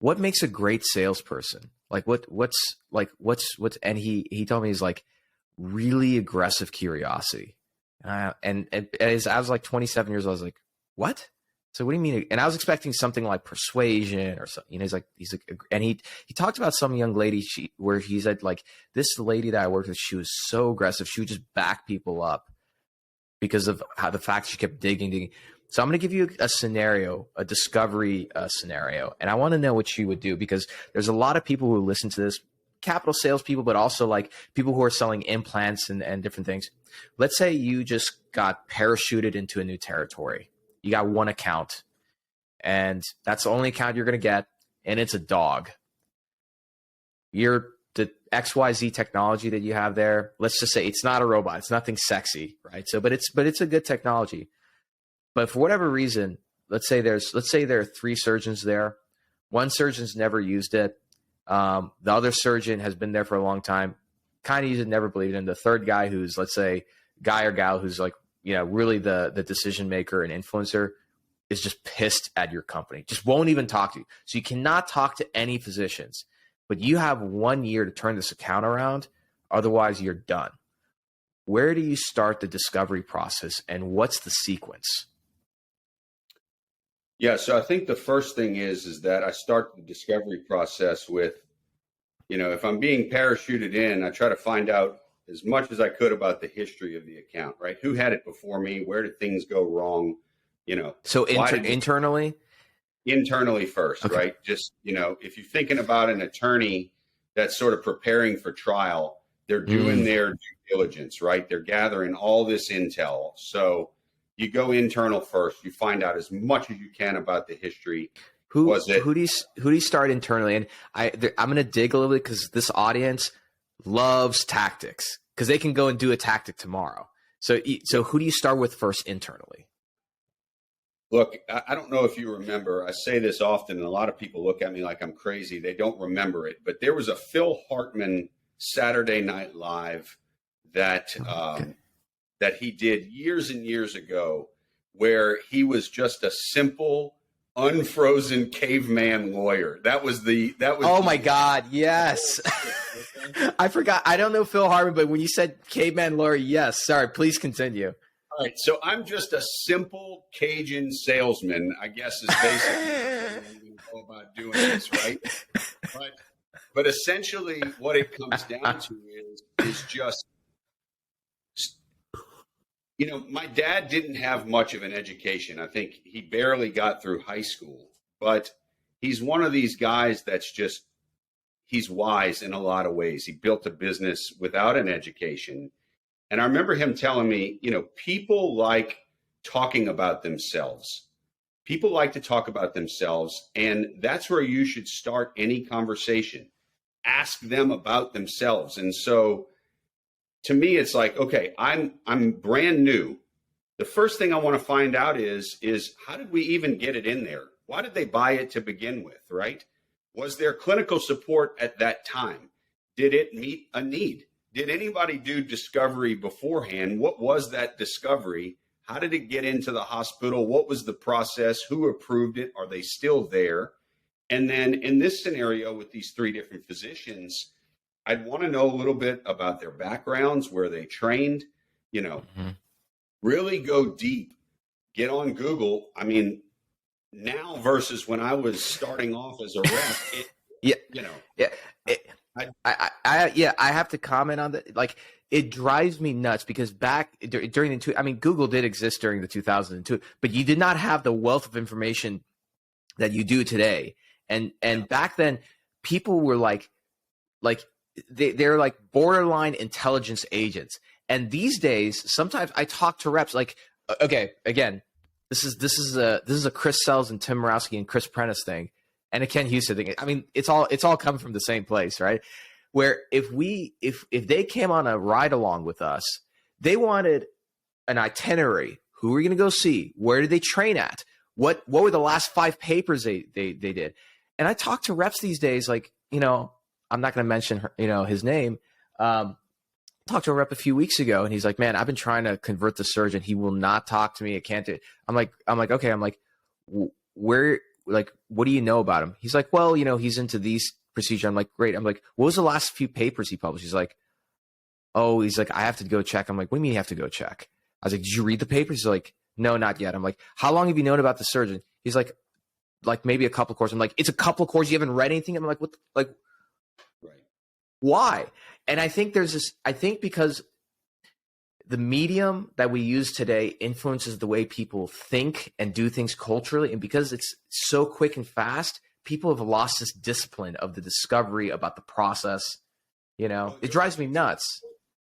Speaker 4: makes a great salesperson? Like and he told me he's like really aggressive curiosity. And as I was like 27 years old, I was like, what? So what do you mean? And I was expecting something like persuasion or something. He's like, and he talked about some young lady where he said like, this lady that I worked with, she was so aggressive. She would just back people up because of how the fact she kept digging. So I'm going to give you a scenario, a discovery scenario. And I want to know what you would do, because there's a lot of people who listen to this, capital salespeople, but also like people who are selling implants and different things. Let's say you just got parachuted into a new territory. You got one account, and that's the only account you're going to get, and it's a dog. The XYZ technology that you have there, let's just say it's not a robot. It's nothing sexy, right? So, but it's a good technology. But for whatever reason, let's say there are 3 surgeons there. One surgeon's never used it. The other surgeon has been there for a long time, kind of used it, never believed in. The third guy, who's, let's say, guy or gal who's like, really the decision maker and influencer, is just pissed at your company, just won't even talk to you. So you cannot talk to any physicians, but you have 1 year to turn this account around. Otherwise, you're done. Where do you start the discovery process, and what's the sequence?
Speaker 3: Yeah, so I think the first thing is that I start the discovery process with, if I'm being parachuted in, I try to find out as much as I could about the history of the account, right? Who had it before me? Where did things go wrong?
Speaker 4: So internally?
Speaker 3: Internally first, okay. Right? Just, if you're thinking about an attorney that's sort of preparing for trial, they're doing their due diligence, right? They're gathering all this intel. So you go internal first. You find out as much as you can about the history.
Speaker 4: Who do you start internally? And I'm going to dig a little bit because this audience loves tactics because they can go and do a tactic tomorrow. So who do you start with first internally?
Speaker 3: Look, I don't know if you remember. I say this often, and a lot of people look at me like I'm crazy. They don't remember it, but there was a Phil Hartman Saturday Night Live that that he did years and years ago, where he was just a simple, unfrozen caveman lawyer. That was. Oh
Speaker 4: my God! Yes, I forgot. I don't know Phil Hartman, but when you said caveman lawyer, yes. Sorry, please continue.
Speaker 3: All right, so I'm just a simple Cajun salesman, I guess, is basically what I'm about doing this, right? But essentially, what it comes down to is just, you know, my dad didn't have much of an education. I think he barely got through high school, but he's one of these guys that's just, he's wise in a lot of ways. He built a business without an education. And I remember him telling me, you know, people like talking about themselves. People like to talk about themselves. And that's where you should start any conversation. Ask them about themselves. And so to me, it's like, okay, I'm brand new. The first thing I want to find out is how did we even get it in there? Why did they buy it to begin with, right? Was there clinical support at that time? Did it meet a need? Did anybody do discovery beforehand? What was that discovery? How did it get into the hospital? What was the process? Who approved it? Are they still there? And then in this scenario with these three different physicians, I'd want to know a little bit about their backgrounds, where they trained, you know, really go deep, get on Google. I mean, now versus when I was starting off as a rep,
Speaker 4: I have to comment on that. Like, it drives me nuts because back during Google did exist during the 2002, but you did not have the wealth of information that you do today. And back then, people were like they're like borderline intelligence agents. And these days, sometimes I talk to reps like, okay, again, this is a Chris Sells and Tim Morawski and Chris Prentice thing. And a Ken Houston thing. I mean, it's all coming from the same place, right? Where if they came on a ride along with us, they wanted an itinerary. Who are we going to go see? Where did they train at? What were the last 5 papers they did? And I talk to reps these days, like, you know, I'm not going to mention his name. Talked to a rep a few weeks ago, and he's like, "Man, I've been trying to convert the surgeon. He will not talk to me. I can't do it." I'm like, okay. I'm like, where? Like, what do you know about him? He's like, well, you know, he's into these procedures. I'm like, great. I'm like, what was the last few papers he published? He's like, I have to go check. I'm like, what do you mean you have to go check? I was like, did you read the papers? He's like, no, not yet. I'm like, how long have you known about the surgeon? He's like maybe a couple of courses. I'm like, it's a couple of courses. You haven't read anything? I'm like, what? Like,
Speaker 3: right.
Speaker 4: Why? And I think because the medium that we use today influences the way people think and do things culturally. And because it's so quick and fast, people have lost this discipline of the discovery about the process. You know, it drives me nuts.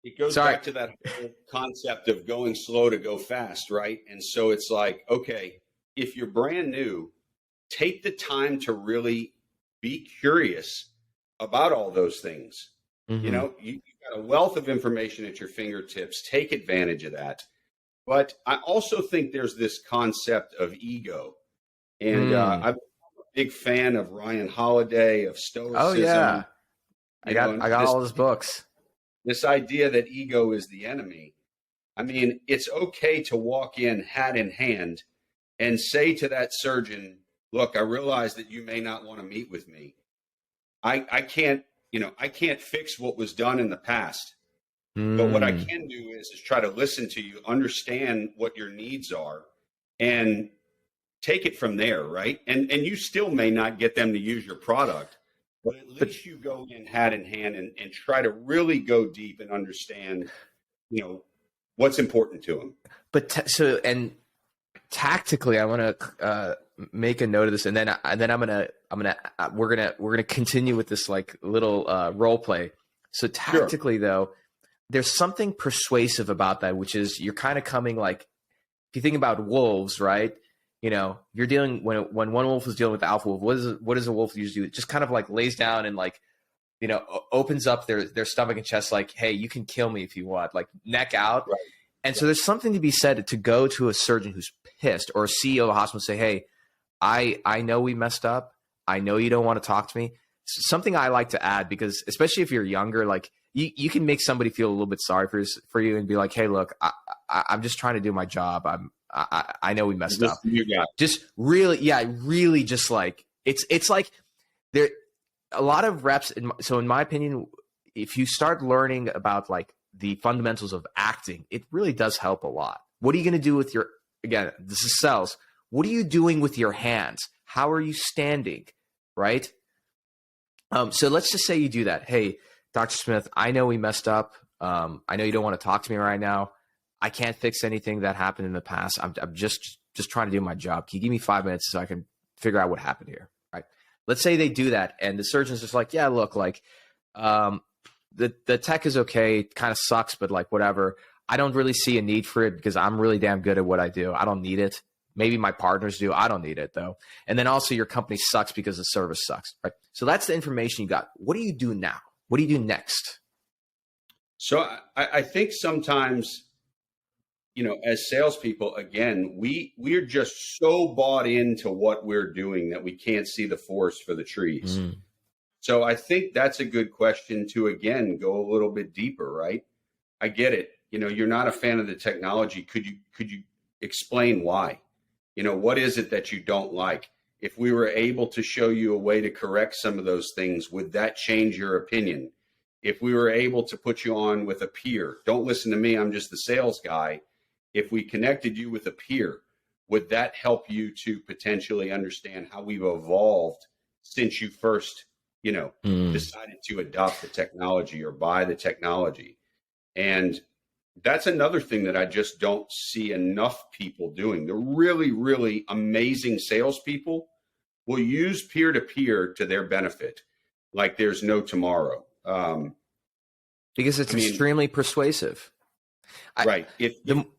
Speaker 3: It goes back to that whole concept of going slow to go fast, right? And so it's like, okay, if you're brand new, take the time to really be curious about all those things. You know, you've got a wealth of information at your fingertips. Take advantage of that. But I also think there's this concept of ego. And I'm a big fan of Ryan Holiday, of Stoicism.
Speaker 4: Oh, yeah. I got all his books.
Speaker 3: This idea that ego is the enemy. I mean, it's okay to walk in hat in hand and say to that surgeon, look, I realize that you may not want to meet with me. I can't fix what was done in the past. But what I can do is try to listen to you, understand what your needs are, and take it from there, right? And you still may not get them to use your product, but at least you go in hat in hand and try to really go deep and understand, you know, what's important to them.
Speaker 4: But tactically, I want to make a note of this, and then we're gonna continue with this like little role play. So tactically, though, there's something persuasive about that, which is you're kind of coming like if you think about wolves, right? You know, you're dealing when one wolf is dealing with the alpha wolf. What does a wolf usually do? It just kind of like lays down and like, you know, opens up their stomach and chest, like, hey, you can kill me if you want, like neck out.
Speaker 3: Right.
Speaker 4: And so there's something to be said to go to a surgeon who's pissed, or a CEO of a hospital and say, hey, I know we messed up. I know you don't want to talk to me. Something I like to add, because especially if you're younger, like you can make somebody feel a little bit sorry for you and be like, hey, look, I'm just trying to do my job. I know we messed up. Just really just like, it's like there, a lot of reps. So in my opinion, if you start learning about like the fundamentals of acting, it really does help a lot. What are you going to do with your, again, this is sales. What are you doing with your hands? How are you standing? Right? So let's just say you do that. Hey, Dr. Smith, I know we messed up. I know you don't want to talk to me right now. I can't fix anything that happened in the past. I'm just trying to do my job. Can you give me 5 minutes so I can figure out what happened here? Right? Let's say they do that, and the surgeon's just like, yeah, look, like, the tech is okay. It kind of sucks, but like, whatever. I don't really see a need for it because I'm really damn good at what I do. I don't need it. Maybe my partners do. I don't need it though. And then also your company sucks because the service sucks. Right? So that's the information you got. What do you do now? What do you do next?
Speaker 3: So I think sometimes, you know, as salespeople, again, we're just so bought into what we're doing that we can't see the forest for the trees. So I think that's a good question to, again, go a little bit deeper, right? I get it. You know, you're not a fan of the technology. Could you explain why? You know, what is it that you don't like? If we were able to show you a way to correct some of those things, would that change your opinion? If we were able to put you on with a peer, don't listen to me, I'm just the sales guy. If we connected you with a peer, would that help you to potentially understand how we've evolved since you first, you know, decided to adopt the technology or buy the technology? And that's another thing that I just don't see enough people doing. The really, really amazing salespeople will use peer-to-peer to their benefit, like there's no tomorrow.
Speaker 4: Because it's extremely persuasive.
Speaker 3: Right. If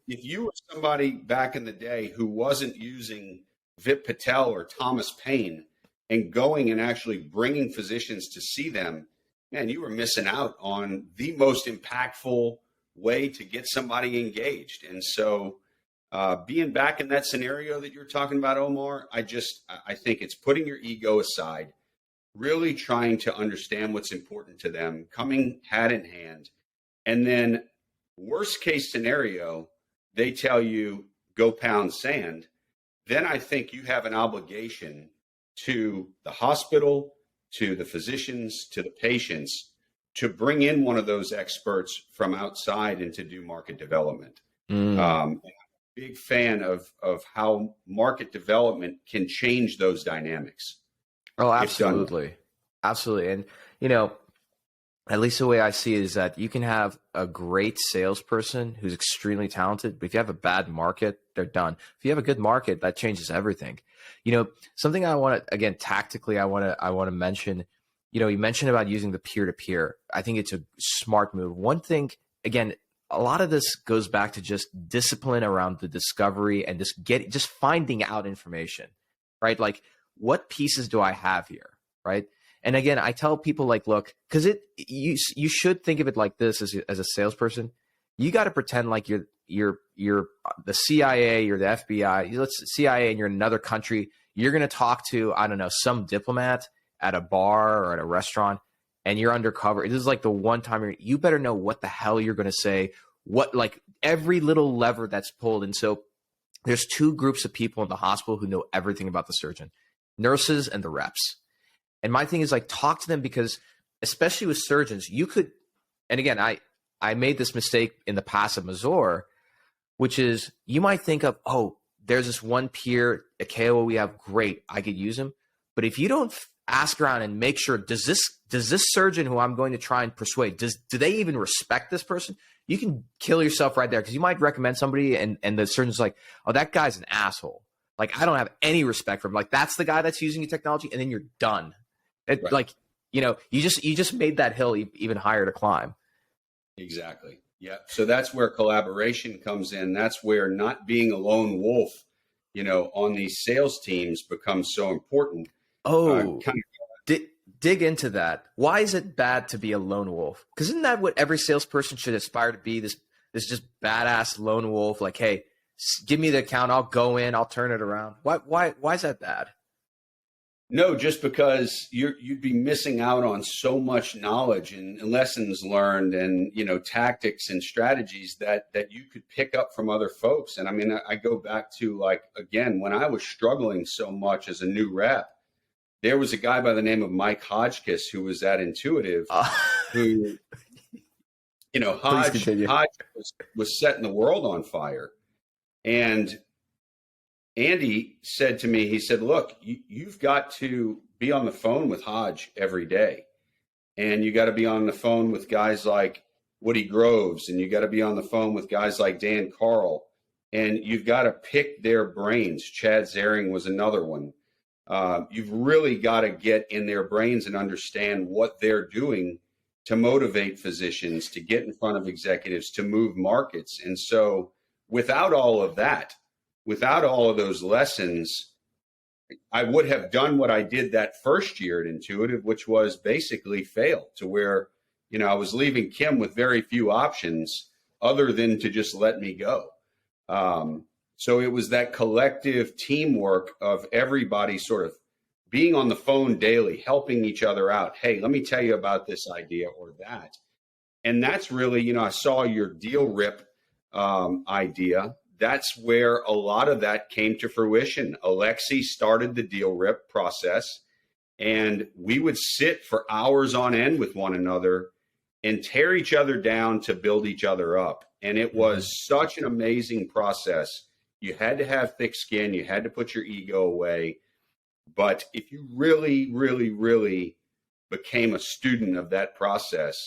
Speaker 3: you were somebody back in the day who wasn't using Vip Patel or Thomas Paine and going and actually bringing physicians to see them, man, you were missing out on the most impactful way to get somebody engaged. And so being back in that scenario that you're talking about, Omar, I think it's putting your ego aside, really trying to understand what's important to them, coming hat in hand. And then worst case scenario, they tell you go pound sand. Then I think you have an obligation to the hospital, to the physicians, to the patients, to bring in one of those experts from outside and to do market development. I'm a big fan of how market development can change those dynamics.
Speaker 4: Oh, absolutely. Absolutely. And, you know, at least the way I see it is that you can have a great salesperson who's extremely talented, but if you have a bad market, they're done. If you have a good market, that changes everything. You know, something I want to, again, tactically, I want to mention, you know, you mentioned about using the peer-to-peer. I think it's a smart move. One thing, again, a lot of this goes back to just discipline around the discovery and just finding out information, right? Like, what pieces do I have here, right? And again, I tell people, like, look, because you should think of it like this as a salesperson. You got to pretend like you're the CIA, you're the FBI, CIA, and you're in another country. You're going to talk to, I don't know, some diplomat at a bar or at a restaurant, and you're undercover. This is like the one time you better know what the hell you're going to say, what, like, every little lever that's pulled. And so there's two groups of people in the hospital who know everything about the surgeon: nurses and the reps. And my thing is, like, talk to them, because especially with surgeons, you could, and again, I made this mistake in the past at Mazor, which is you might think of, oh, there's this one peer, a KOL we have, great, I could use him. But if you don't ask around and make sure, does this surgeon who I'm going to try and persuade, do they even respect this person? You can kill yourself right there, because you might recommend somebody and the surgeon's like, oh, that guy's an asshole. Like, I don't have any respect for him. Like, that's the guy that's using your technology, and then you're done. Right. Like, you know, you just made that hill even higher to climb.
Speaker 3: Exactly. Yeah. So that's where collaboration comes in. That's where not being a lone wolf, on these sales teams becomes so important.
Speaker 4: Oh, dig into that. Why is it bad to be a lone wolf? Because isn't that what every salesperson should aspire to be? This just badass lone wolf. Like, hey, give me the account. I'll go in. I'll turn it around. Why is that bad?
Speaker 3: No, just because you'd be missing out on so much knowledge and lessons learned and, tactics and strategies that you could pick up from other folks. And I mean, I go back to, like, again, when I was struggling so much as a new rep, there was a guy by the name of Mike Hodgkiss who was at Intuitive who, Hodge was setting the world on fire. And Andy said to me, he said, look, you've got to be on the phone with Hodge every day. And you got to be on the phone with guys like Woody Groves, and you got to be on the phone with guys like Dan Carl. And you've got to pick their brains. Chad Zaring was another one. You've really got to get in their brains and understand what they're doing to motivate physicians, to get in front of executives, to move markets. And so without all of that, without all of those lessons, I would have done what I did that first year at Intuitive, which was basically fail to where, I was leaving Kim with very few options other than to just let me go. So it was that collective teamwork of everybody sort of being on the phone daily, helping each other out. Hey, let me tell you about this idea or that. And that's really, I saw your deal rip idea. That's where a lot of that came to fruition. Alexi started the deal rip process, and we would sit for hours on end with one another and tear each other down to build each other up. And it was such an amazing process. You had to have thick skin. You had to put your ego away. But if you really, really, really became a student of that process,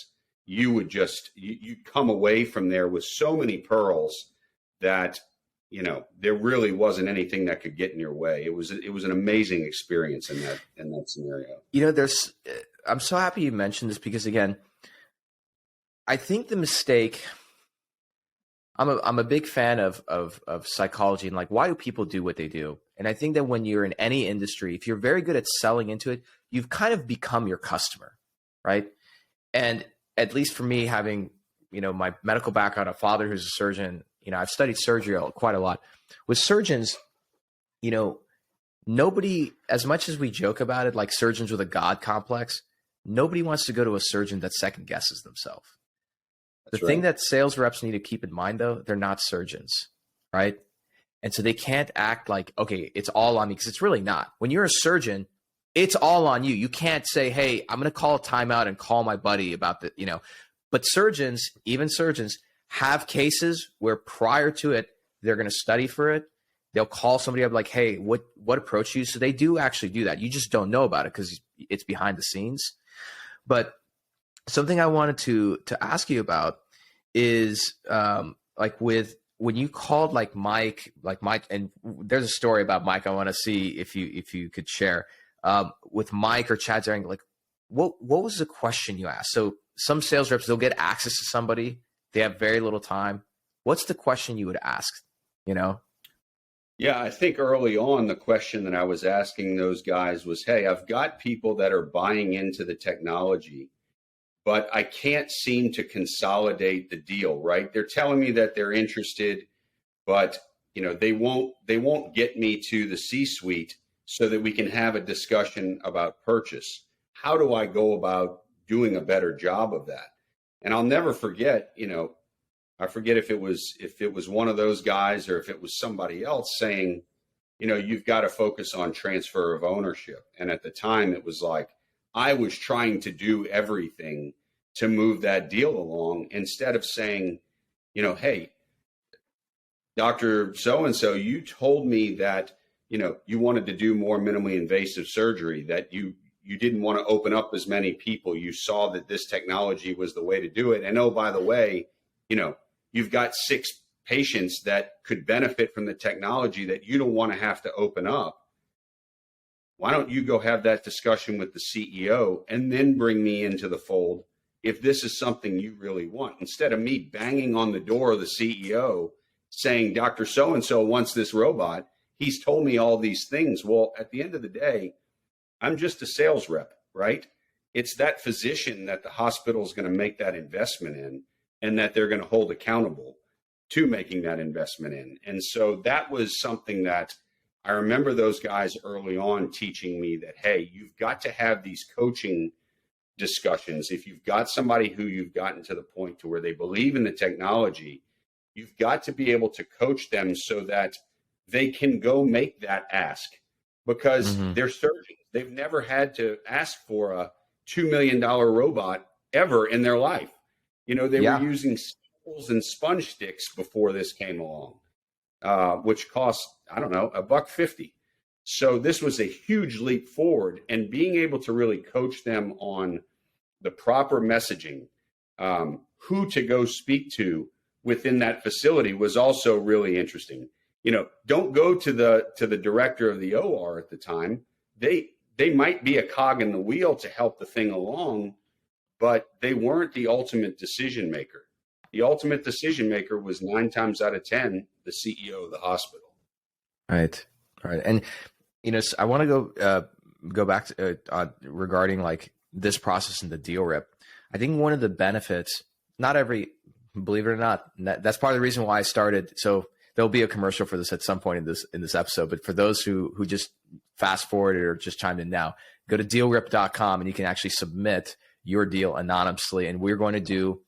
Speaker 3: you would you'd come away from there with so many pearls that, there really wasn't anything that could get in your way. It was an amazing experience in that scenario.
Speaker 4: I'm so happy you mentioned this because, again, I think the mistake, I'm a big fan of psychology and, like, why do people do what they do? And I think that when you're in any industry, if you're very good at selling into it, you've kind of become your customer, right? And at least for me, having, my medical background, a father who's a surgeon, I've studied surgery quite a lot. With surgeons, nobody, as much as we joke about it, like surgeons with a God complex, nobody wants to go to a surgeon that second guesses themselves. The thing that sales reps need to keep in mind, though, they're not surgeons, right? And so they can't act like, okay, it's all on me, because it's really not. When you're a surgeon, it's all on you. You can't say, hey, I'm going to call a timeout and call my buddy about the, But surgeons, even surgeons, have cases where prior to it, they're going to study for it. They'll call somebody up like, hey, what approach you? So they do actually do that. You just don't know about it because it's behind the scenes. But something I wanted to ask you about is when you called Mike, and there's a story about Mike I want to see if you could share with Mike or Chad Zaring, like what was the question you asked? So some sales reps, they'll get access to somebody. They have very little time. What's the question you would ask,
Speaker 3: Yeah, I think early on, the question that I was asking those guys was, hey, I've got people that are buying into the technology, but I can't seem to consolidate the deal, right? They're telling me that they're interested, but they won't get me to the C-suite so that we can have a discussion about purchase. How do I go about doing a better job of that? And I'll never forget, I forget if it was one of those guys or if it was somebody else saying, you've got to focus on transfer of ownership. And at the time it was like, I was trying to do everything to move that deal along instead of saying, hey, Dr. So-and-so, you told me that, you wanted to do more minimally invasive surgery, that you didn't want to open up as many people. You saw that this technology was the way to do it. And oh, by the way, you've got 6 patients that could benefit from the technology that you don't want to have to open up. Why don't you go have that discussion with the CEO and then bring me into the fold if this is something you really want. Instead of me banging on the door of the CEO saying, Dr. So-and-so wants this robot, he's told me all these things. Well, at the end of the day, I'm just a sales rep, right? It's that physician that the hospital is going to make that investment in, and that they're going to hold accountable to making that investment in. And so that was something that I remember those guys early on teaching me that, hey, you've got to have these coaching discussions. If you've got somebody who you've gotten to the point to where they believe in the technology, you've got to be able to coach them so that they can go make that ask, because they're surgeons. They've never had to ask for a $2 million robot ever in their life. You know, they were using staples and sponge sticks before this came along, which cost, I don't know, $1.50. So this was a huge leap forward, and being able to really coach them on the proper messaging, who to go speak to within that facility was also really interesting. You know, don't go to the director of the OR at the time. They might be a cog in the wheel to help the thing along, but they weren't the ultimate decision maker. The ultimate decision maker was 9 times out of 10 the CEO of the hospital.
Speaker 4: Right. And you know, I want to go back to regarding like this process in the deal rep. I think one of the benefits, believe it or not, that's part of the reason why I started. So there'll be a commercial for this at some point in this episode. But for those who just fast forwarded or just chimed in now, go to dealrep.com and you can actually submit your deal anonymously. And we're going to do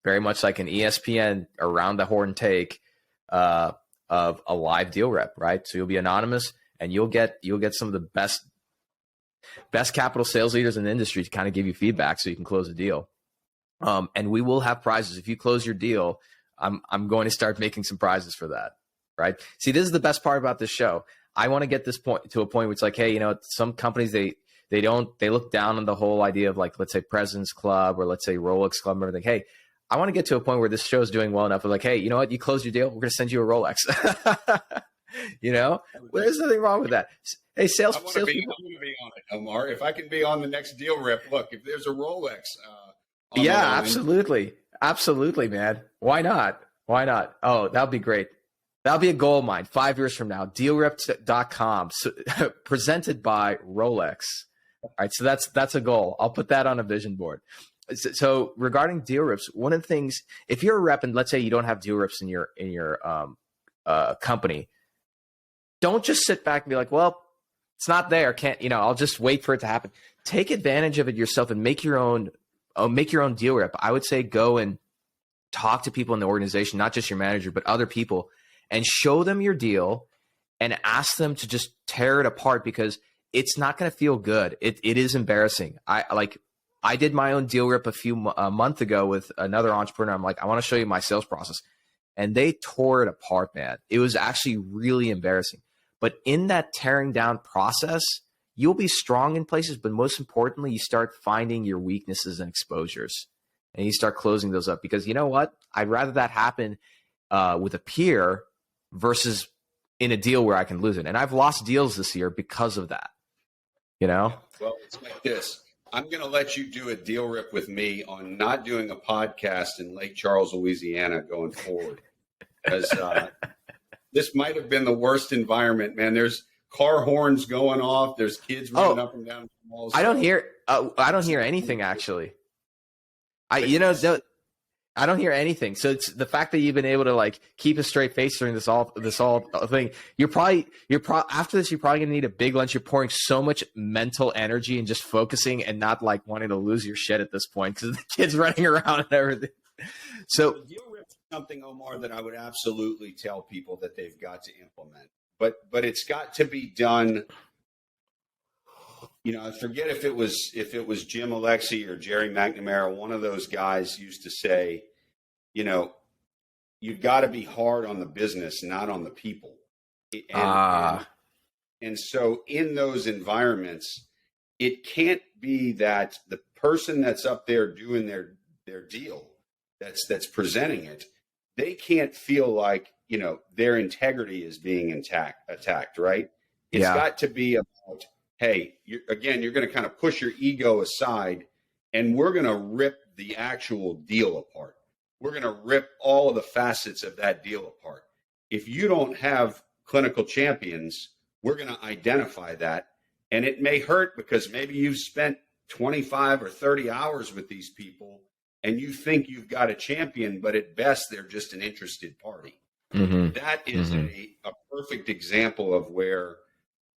Speaker 4: very much like an ESPN around the horn take of a live deal rep, right? So you'll be anonymous, and you'll get some of the best capital sales leaders in the industry to kind of give you feedback so you can close a deal. And we will have prizes. If you close your deal, I'm going to start making some prizes for that, right? See, this is the best part about this show. I want to get this point to a point where it's like, hey, you know, some companies, they look down on the whole idea of like, let's say President's Club or let's say Rolex Club and everything. Hey, I want to get to a point where this show is doing well enough. We're like, hey, you know what? You close your deal, we're going to send you a Rolex. You know, well, there's nothing wrong with that. Hey, sales people.
Speaker 3: I want to be on it, Omar. If I can be on the next deal rep, look, if there's a Rolex.
Speaker 4: Absolutely, man. Why not? Oh, that'll be great. That'll be a goal of mine 5 years from now. Dealrep.com, presented by Rolex. All right, so that's a goal. I'll put that on a vision board. So regarding deal reps, one of the things, if you're a rep and let's say you don't have deal reps in your company, don't just sit back and be like, well, it's not there. I'll just wait for it to happen. Take advantage of it yourself and make your own deal rep. I would say go and talk to people in the organization, not just your manager, but other people, and show them your deal and ask them to just tear it apart, because it's not going to feel good. It is embarrassing. I did my own deal rep a month ago with another entrepreneur. I'm like, I want to show you my sales process. And they tore it apart, man. It was actually really embarrassing. But in that tearing down process, you'll be strong in places, but most importantly, you start finding your weaknesses and exposures, and you start closing those up. Because you know what? I'd rather that happen with a peer versus in a deal where I can lose it. And I've lost deals this year because of that. You know?
Speaker 3: Well, it's like this. I'm going to let you do a deal rip with me on not doing a podcast in Lake Charles, Louisiana going forward. Because this might have been the worst environment, man. There's car horns going off. There's kids running up and down the walls.
Speaker 4: I don't hear anything, actually. I don't hear anything. So it's the fact that you've been able to like keep a straight face during this all thing. You're probably after this, you're probably gonna need a big lunch. You're pouring so much mental energy and just focusing and not like wanting to lose your shit at this point because the kids running around and everything. So
Speaker 3: deal rip is something, Omar, that I would absolutely tell people that they've got to implement. But it's got to be done. You know, I forget if it was Jim Alexi or Jerry McNamara. One of those guys used to say, you know, you've got to be hard on the business, not on the people. And so in those environments, it can't be that the person that's up there doing their deal, that's presenting it, they can't feel like, you know, their integrity is being attacked, right? It's got to be about, hey, you're going to kind of push your ego aside, and we're going to rip the actual deal apart. We're going to rip all of the facets of that deal apart. If you don't have clinical champions, we're going to identify that. And it may hurt because maybe you've spent 25 or 30 hours with these people and you think you've got a champion, but at best they're just an interested party.
Speaker 4: Mm-hmm.
Speaker 3: That is a perfect example of where,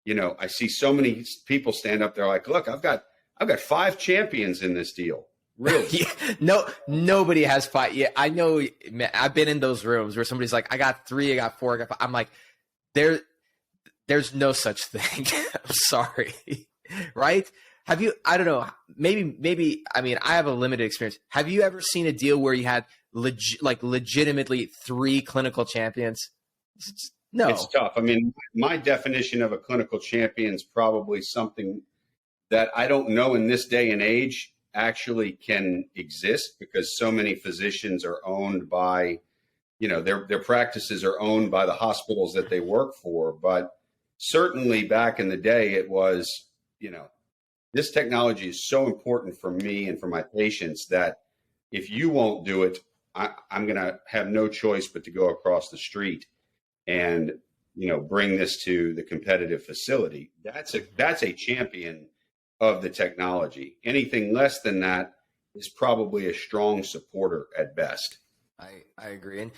Speaker 3: I see so many people stand up there like, look, I've got 5 champions in this deal. Really?
Speaker 4: Yeah, no, nobody has 5. Yeah, I know. I've been in those rooms where somebody's like, I got 3, I got 4, I got 5. I'm like, there's no such thing. I'm sorry. Right? Have you, I don't know, maybe, I mean, I have a limited experience. Have you ever seen a deal where you had legitimately 3 clinical champions? No.
Speaker 3: It's tough. I mean, my definition of a clinical champion is probably something that I don't know in this day and age actually can exist, because so many physicians are owned by, their practices are owned by the hospitals that they work for. But certainly back in the day, it was, this technology is so important for me and for my patients that if you won't do it, I'm going to have no choice but to go across the street and, bring this to the competitive facility. That's a champion of the technology. Anything less than that is probably a strong supporter at best.
Speaker 4: I agree. And,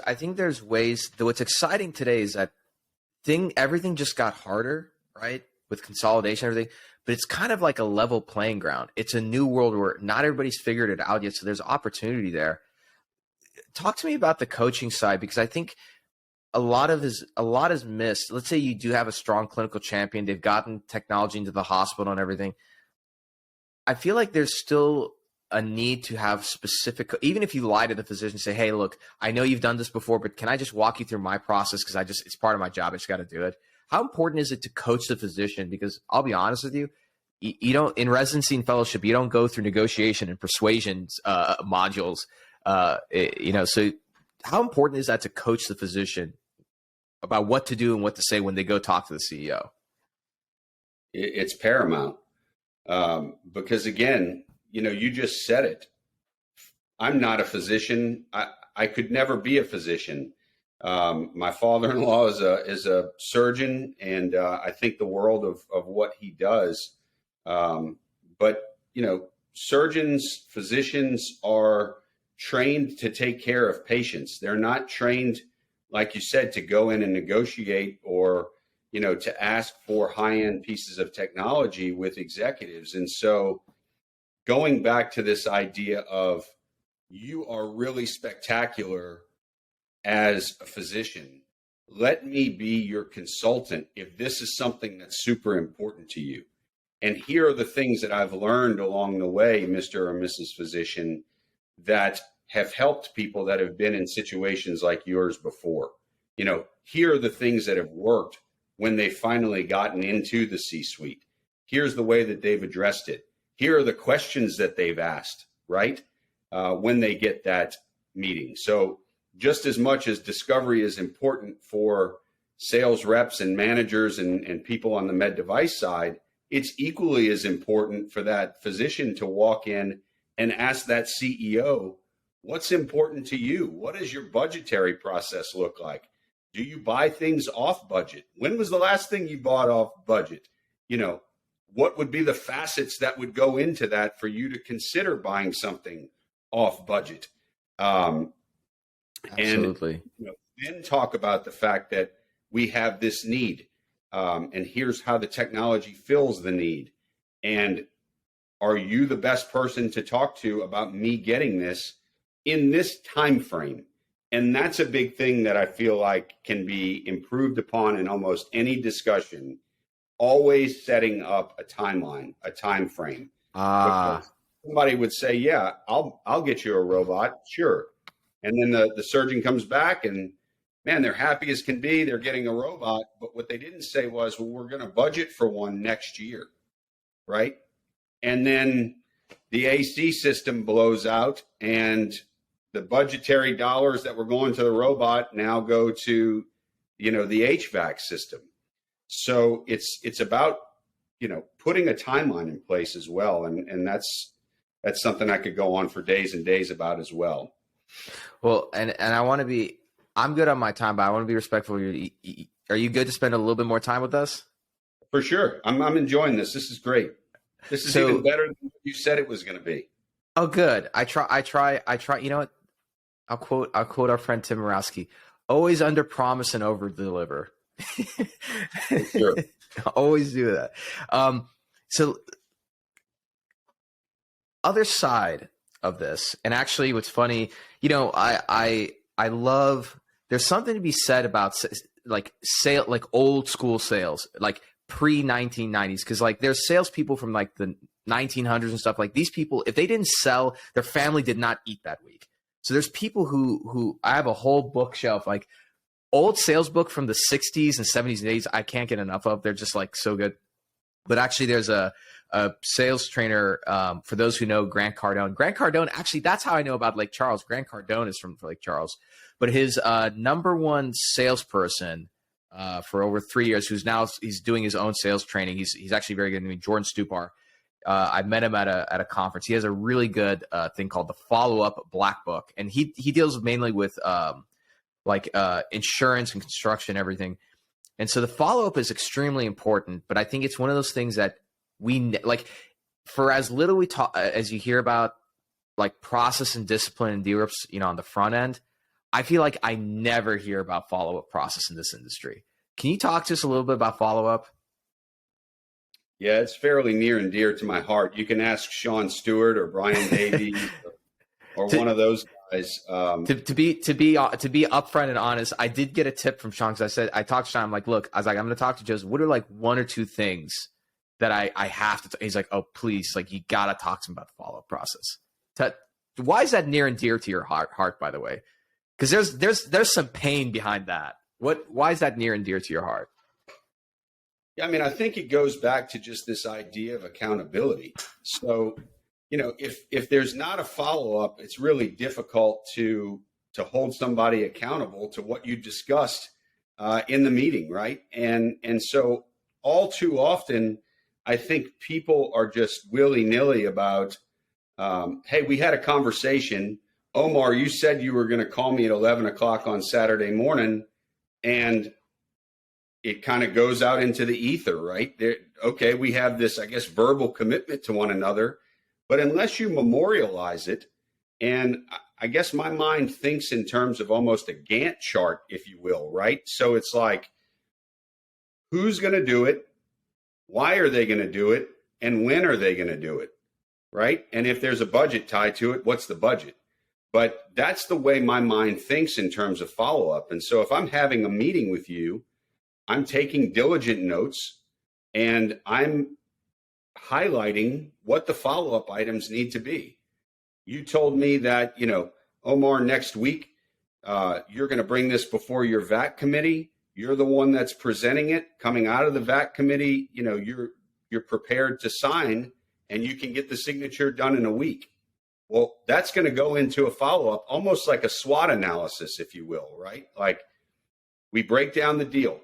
Speaker 4: I think there's ways, what's exciting today is that everything just got harder, right? With consolidation, everything, but it's kind of like a level playing ground. It's a new world where not everybody's figured it out yet. So there's opportunity there. Talk to me about the coaching side, because I think a lot is missed. Let's say you do have a strong clinical champion. They've gotten technology into the hospital and everything. I feel like there's still a need to have specific, even if you lie to the physician, say, hey, look, I know you've done this before, but can I just walk you through my process? Because it's part of my job. I just got to do it. How important is it to coach the physician? Because I'll be honest with you, you don't, in residency and fellowship, you don't go through negotiation and persuasion modules. So how important is that to coach the physician about what to do and what to say when they go talk to the CEO?
Speaker 3: It's paramount. Because again, you just said it. I'm not a physician. I could never be a physician. My father-in-law is a surgeon, and I think the world of what he does. But surgeons, physicians are trained to take care of patients. They're not trained, like you said, to go in and negotiate or to ask for high-end pieces of technology with executives. And so going back to this idea of you are really spectacular as a physician, let me be your consultant if this is something that's super important to you. And here are the things that I've learned along the way, Mr. or Mrs. Physician, that have helped people that have been in situations like yours before. Here are the things that have worked when they've finally gotten into the C-suite. Here's the way that they've addressed it. Here are the questions that they've asked, right? When they get that meeting. So just as much as discovery is important for sales reps and managers and people on the med device side, it's equally as important for that physician to walk in and ask that CEO, what's important to you? What does your budgetary process look like? Do you buy things off budget? When was the last thing you bought off budget? What would be the facets that would go into that for you to consider buying something off budget?
Speaker 4: Absolutely.
Speaker 3: And then talk about the fact that we have this need, and here's how the technology fills the need. And are you the best person to talk to about me getting this in this time frame? And that's a big thing that I feel like can be improved upon in almost any discussion. Always setting up a timeline, a time frame. Because somebody would say, yeah, I'll get you a robot. Sure. And then the surgeon comes back and, man, they're happy as can be. They're getting a robot. But what they didn't say was, well, we're going to budget for one next year. Right. And then the AC system blows out and the budgetary dollars that were going to the robot now go to, the HVAC system. So it's about, putting a timeline in place as well. And that's that's something I could go on for days and days about as well.
Speaker 4: Well, and I want to be, I'm good on my time, but I want to be respectful. Are you good to spend a little bit more time with us?
Speaker 3: For sure. I'm enjoying this. This is great. This is even better than what you said it was going to be.
Speaker 4: Oh, good. I try. You know what? I'll quote our friend Tim Morowski. Always under promise and over deliver.
Speaker 3: Sure.
Speaker 4: Always do that. So other side of this, and actually what's funny, you know, I love, there's something to be said about like old school sales, like pre 1990s. Cause like there's salespeople from like the 1900s and stuff. Like these people, if they didn't sell, their family did not eat that week. So there's people who I have a whole bookshelf, like old sales book from the 60s and 70s and 80s. I can't get enough of. They're just like so good. But actually there's a sales trainer, for those who know Grant Cardone. Grant Cardone, actually, that's how I know about Lake Charles. Grant Cardone is from Lake Charles. But his number one salesperson for over 3 years, he's doing his own sales training. He's actually very good. I mean, Jordan Stupar. I met him at a conference. He has a really good thing called the Follow-Up Black Book. And he deals mainly with insurance and construction, everything. And so the follow-up is extremely important. But I think it's one of those things that we like, for as little we talk as you hear about like process and discipline and dealerships, you know, on the front end, I feel like I never hear about follow-up process in this industry. Can you talk to us a little bit about follow-up?
Speaker 3: Yeah, it's fairly near and dear to my heart. You can ask Sean Stewart or Brian Davies or one of those guys.
Speaker 4: To be upfront and honest, I did get a tip from Sean, because I talked to Sean. I'm like, look, I'm going to talk to Joseph. What are like one or two things that I have to? He's like, oh, please, like you got to talk to him about the follow-up process. Why is that near and dear to your heart, by the way? Because there's some pain behind that. Why is that near and dear to your heart?
Speaker 3: Yeah, I mean, I think it goes back to just this idea of accountability. So, you know, if there's not a follow-up, it's really difficult to hold somebody accountable to what you discussed in the meeting, right? And so all too often, I think people are just willy-nilly about, hey, we had a conversation. Omar, you said you were going to call me at 11 o'clock on Saturday morning, and it kind of goes out into the ether, right? Okay, we have this, I guess, verbal commitment to one another, but unless you memorialize it, and I guess my mind thinks in terms of almost a Gantt chart, if you will, right? So it's like, who's going to do it? Why are they going to do it? And when are they going to do it, right? And if there's a budget tied to it, what's the budget? But that's the way my mind thinks in terms of follow-up. And so if I'm having a meeting with you, I'm taking diligent notes and I'm highlighting what the follow-up items need to be. You told me that, you know, Omar, next week, you're going to bring this before your VAC committee. You're the one that's presenting it. Coming out of the VAC committee, you know, you're prepared to sign and you can get the signature done in a week. Well, that's going to go into a follow-up, almost like a SWOT analysis, if you will, right? Like we break down the deal.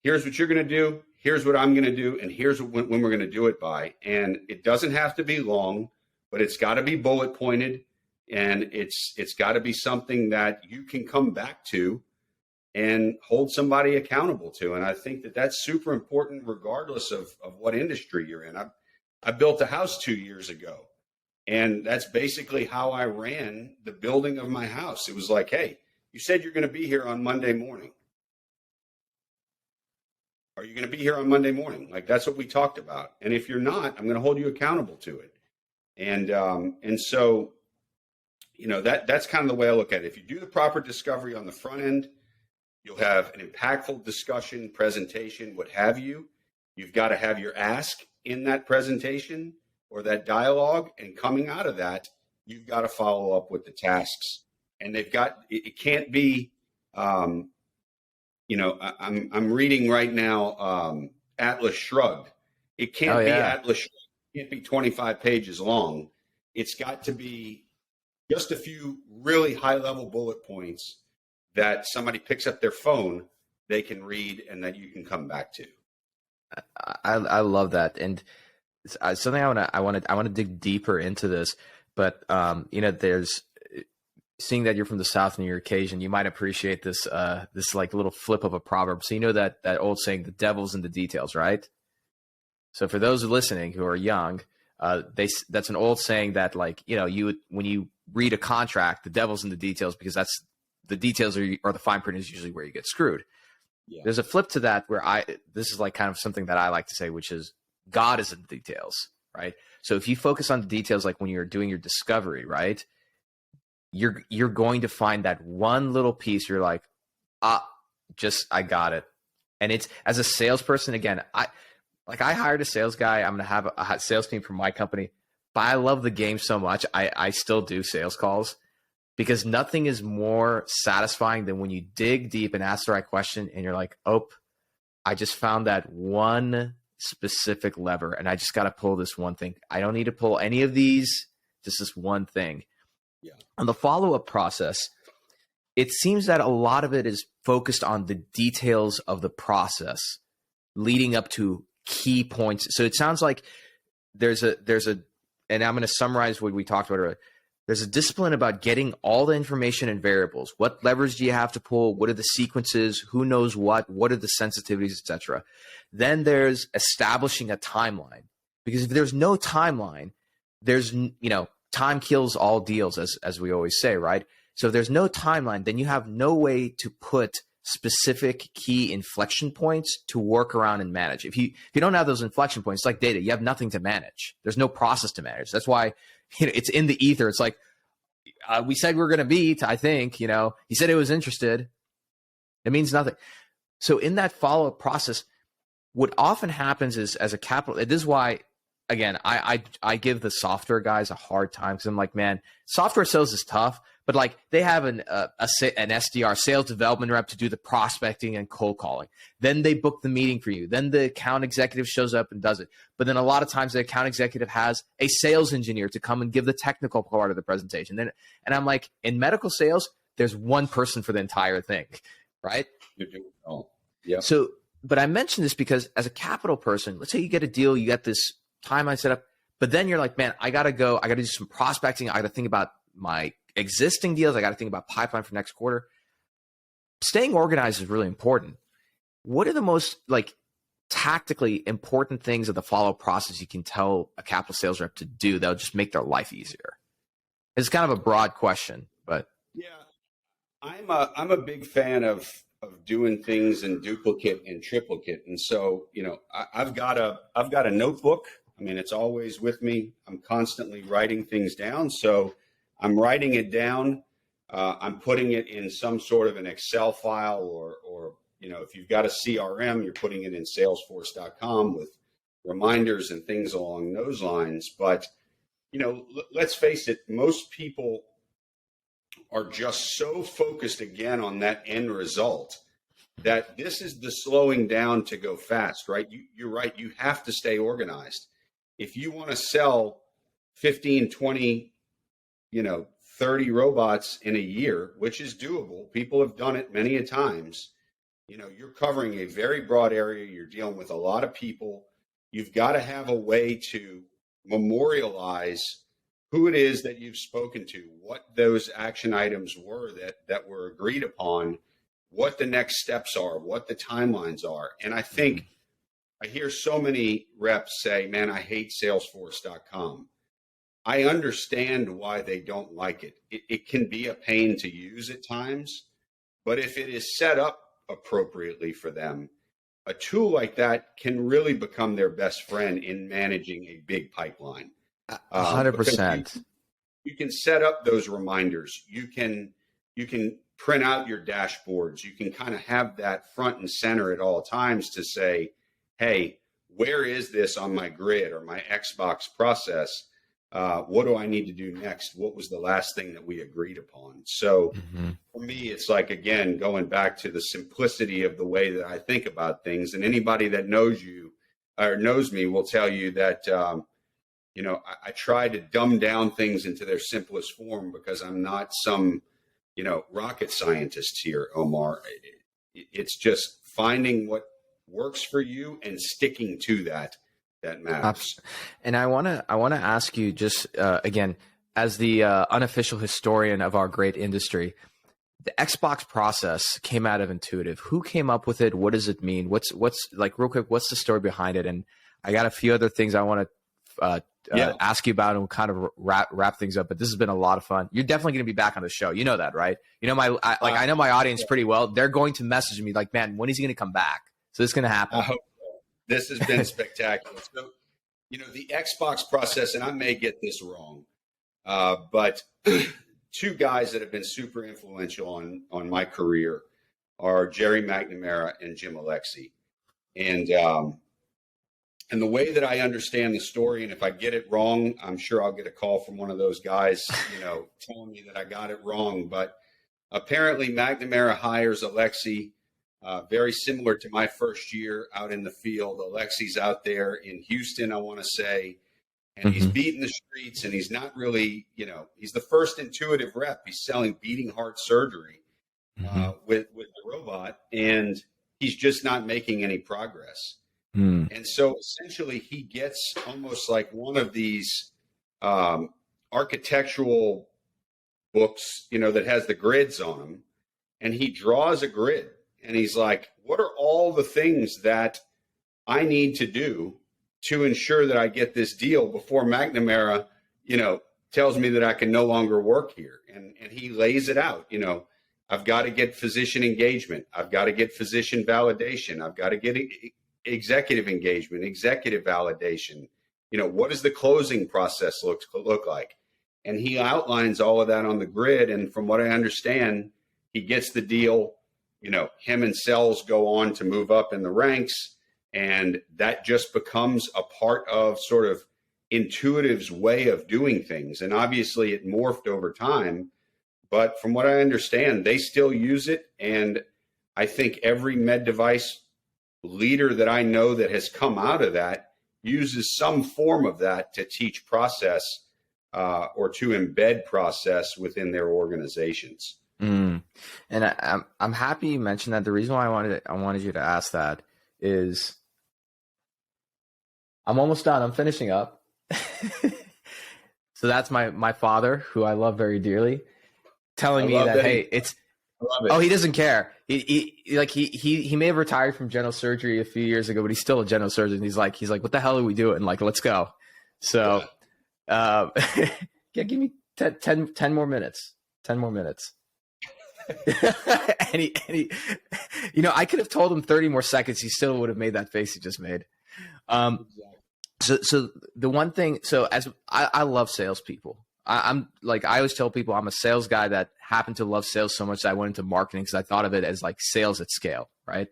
Speaker 3: Here's what you're going to do. Here's what I'm going to do. And here's when we're going to do it by. And it doesn't have to be long, but it's got to be bullet pointed. And it's got to be something that you can come back to and hold somebody accountable to. And I think that that's super important, regardless of what industry you're in. I built a house 2 years ago, and that's basically how I ran the building of my house. It was like, hey, you said you're going to be here on Monday morning. Are you going to be here on Monday morning? Like, that's what we talked about. And if you're not, I'm going to hold you accountable to it. And so, you know, that's kind of the way I look at it. If you do the proper discovery on the front end, you'll have an impactful discussion, presentation, what have you. You've got to have your ask in that presentation or that dialogue. And coming out of that, you've got to follow up with the tasks. And it can't be, you know, I'm reading right now, Atlas Shrugged. It can't be Atlas Shrugged. It can't be 25 pages long. It's got to be just a few really high-level bullet points that somebody picks up their phone, they can read, and that you can come back to.
Speaker 4: I love that. And something I want to dig deeper into this, but there's seeing that you're from the South and you're Cajun, you might appreciate this this like little flip of a proverb. So that old saying, "The devil's in the details," right? So for those listening who are young, that's an old saying that when you read a contract, the devil's in the details, because that's the details or the fine print is usually where you get screwed. Yeah. There's a flip to that where this is like kind of something that I like to say, which is God is in the details, right? So if you focus on the details, like when you're doing your discovery, right, you're going to find that one little piece. You're like, I got it. And it's, as a salesperson, again, I hired a sales guy. I'm going to have a sales team for my company, but I love the game so much. I still do sales calls, because nothing is more satisfying than when you dig deep and ask the right question and you're like, oh, I just found that one specific lever and I just got to pull this one thing. I don't need to pull any of these, just this one thing. Yeah. On the follow-up process, it seems that a lot of it is focused on the details of the process leading up to key points. So it sounds like there's a, and I'm going to summarize what we talked about earlier. There's a discipline about getting all the information and variables. What levers do you have to pull? What are the sequences? Who knows what? What are the sensitivities, etc.? Then there's establishing a timeline, because if there's no timeline, there's, time kills all deals, as we always say, right? So if there's no timeline, then you have no way to put specific key inflection points to work around and manage. If you don't have those inflection points, it's like data, you have nothing to manage. There's no process to manage. That's why it's in the ether. It's like, we said we're going to meet, I think, he said he was interested. It means nothing. So in that follow-up process, what often happens is, as a capital, this is why, again, I give the software guys a hard time, because I'm like, man, software sales is tough, but like they have an SDR, sales development rep, to do the prospecting and cold calling. Then they book the meeting for you. Then the account executive shows up and does it. But then a lot of times the account executive has a sales engineer to come and give the technical part of the presentation. And I'm like, in medical sales, there's one person for the entire thing, right?
Speaker 3: Yeah.
Speaker 4: So, but I mention this because as a capital person, let's say you get a deal, you got this timeline set up, but then you're like, man, I got to do some prospecting. I got to think about my existing deals. I got to think about pipeline for next quarter. Staying organized is really important. What are the most tactically important things of the follow-up process you can tell a capital sales rep to do that'll just make their life easier? It's kind of a broad question, but
Speaker 3: yeah, I'm a big fan of doing things in duplicate and triplicate. And so, I've got a notebook. I mean, it's always with me. I'm constantly writing things down. So I'm writing it down. I'm putting it in some sort of an Excel file, or if you've got a CRM, you're putting it in Salesforce.com with reminders and things along those lines. But, let's face it, most people are just so focused again on that end result that this is the slowing down to go fast, right? You're right. You have to stay organized. If you want to sell 15, 20, 30 robots in a year, which is doable, people have done it many a times. You're covering a very broad area. You're dealing with a lot of people. You've got to have a way to memorialize who it is that you've spoken to, what those action items were that were agreed upon, what the next steps are, what the timelines are. And I think I hear so many reps say, man, I hate Salesforce.com. I understand why they don't like it. It can be a pain to use at times, but if it is set up appropriately for them, a tool like that can really become their best friend in managing a big pipeline.
Speaker 4: 100%.
Speaker 3: You can set up those reminders. You can print out your dashboards. You can kind of have that front and center at all times to say, hey, where is this on my grid or my Xbox process? What do I need to do next? What was the last thing that we agreed upon? So for me, it's like, again, going back to the simplicity of the way that I think about things. And anybody that knows you or knows me will tell you that, I try to dumb down things into their simplest form because I'm not some, rocket scientist here, Omar. It's just finding what works for you and sticking to that that matters.
Speaker 4: And I want to ask you just again, as the unofficial historian of our great industry, the Xbox process came out of Intuitive. Who came up with it? What does it mean? What's like real quick? What's the story behind it? And I got a few other things I want to ask you about, and we'll kind of wrap things up. But this has been a lot of fun. You're definitely going to be back on the show. You know that, right? You know I know my audience pretty well. They're going to message me like, man, when is he going to come back? So this is going to happen.
Speaker 3: I hope so. This has been spectacular. So, the Xbox process, and I may get this wrong, but two guys that have been super influential on my career are Jerry McNamara and Jim Alexie. And the way that I understand the story, and if I get it wrong, I'm sure I'll get a call from one of those guys, telling me that I got it wrong. But apparently McNamara hires Alexie, very similar to my first year out in the field. Alexie's out there in Houston, I want to say, and he's beating the streets, and he's not really, he's the first Intuitive rep. He's selling beating heart surgery with the robot, and he's just not making any progress. And so essentially he gets almost like one of these architectural books, that has the grids on them, and he draws a grid, and he's like, what are all the things that I need to do to ensure that I get this deal before McNamara, tells me that I can no longer work here? And he lays it out. I've got to get physician engagement. I've got to get physician validation. I've got to get executive engagement, executive validation. What does the closing process look like? And he outlines all of that on the grid. And from what I understand, he gets the deal. Him and Sells go on to move up in the ranks. And that just becomes a part of sort of Intuitive's way of doing things. And obviously it morphed over time. But from what I understand, they still use it. And I think every med device leader that I know that has come out of that uses some form of that to teach process or to embed process within their organizations.
Speaker 4: And I'm happy you mentioned that. The reason why I wanted you to ask that is I'm almost done. I'm finishing up. So that's my father, who I love very dearly, telling me that, hey, it's, oh, he doesn't care. He may have retired from general surgery a few years ago, but he's still a general surgeon. He's like, what the hell are we doing? Like, let's go. So, give me 10 more minutes. 10 more minutes. and he, I could have told him 30 more seconds. He still would have made that face he just made. So the one thing, so as I love salespeople. I always tell people I'm a sales guy that happened to love sales so much that I went into marketing because I thought of it as like sales at scale, right?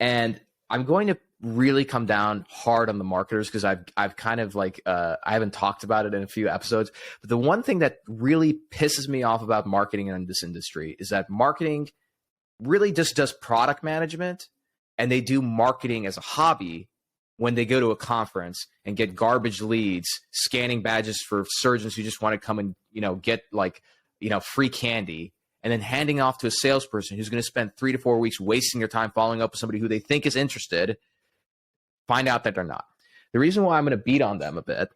Speaker 4: And I'm going to really come down hard on the marketers because I've kind of I haven't talked about it in a few episodes. But the one thing that really pisses me off about marketing in this industry is that marketing really just does product management, and they do marketing as a hobby when they go to a conference and get garbage leads, scanning badges for surgeons who just want to come and, get free candy, and then handing off to a salesperson who's going to spend 3 to 4 weeks wasting their time following up with somebody who they think is interested, find out that they're not. The reason why I'm going to beat on them a bit,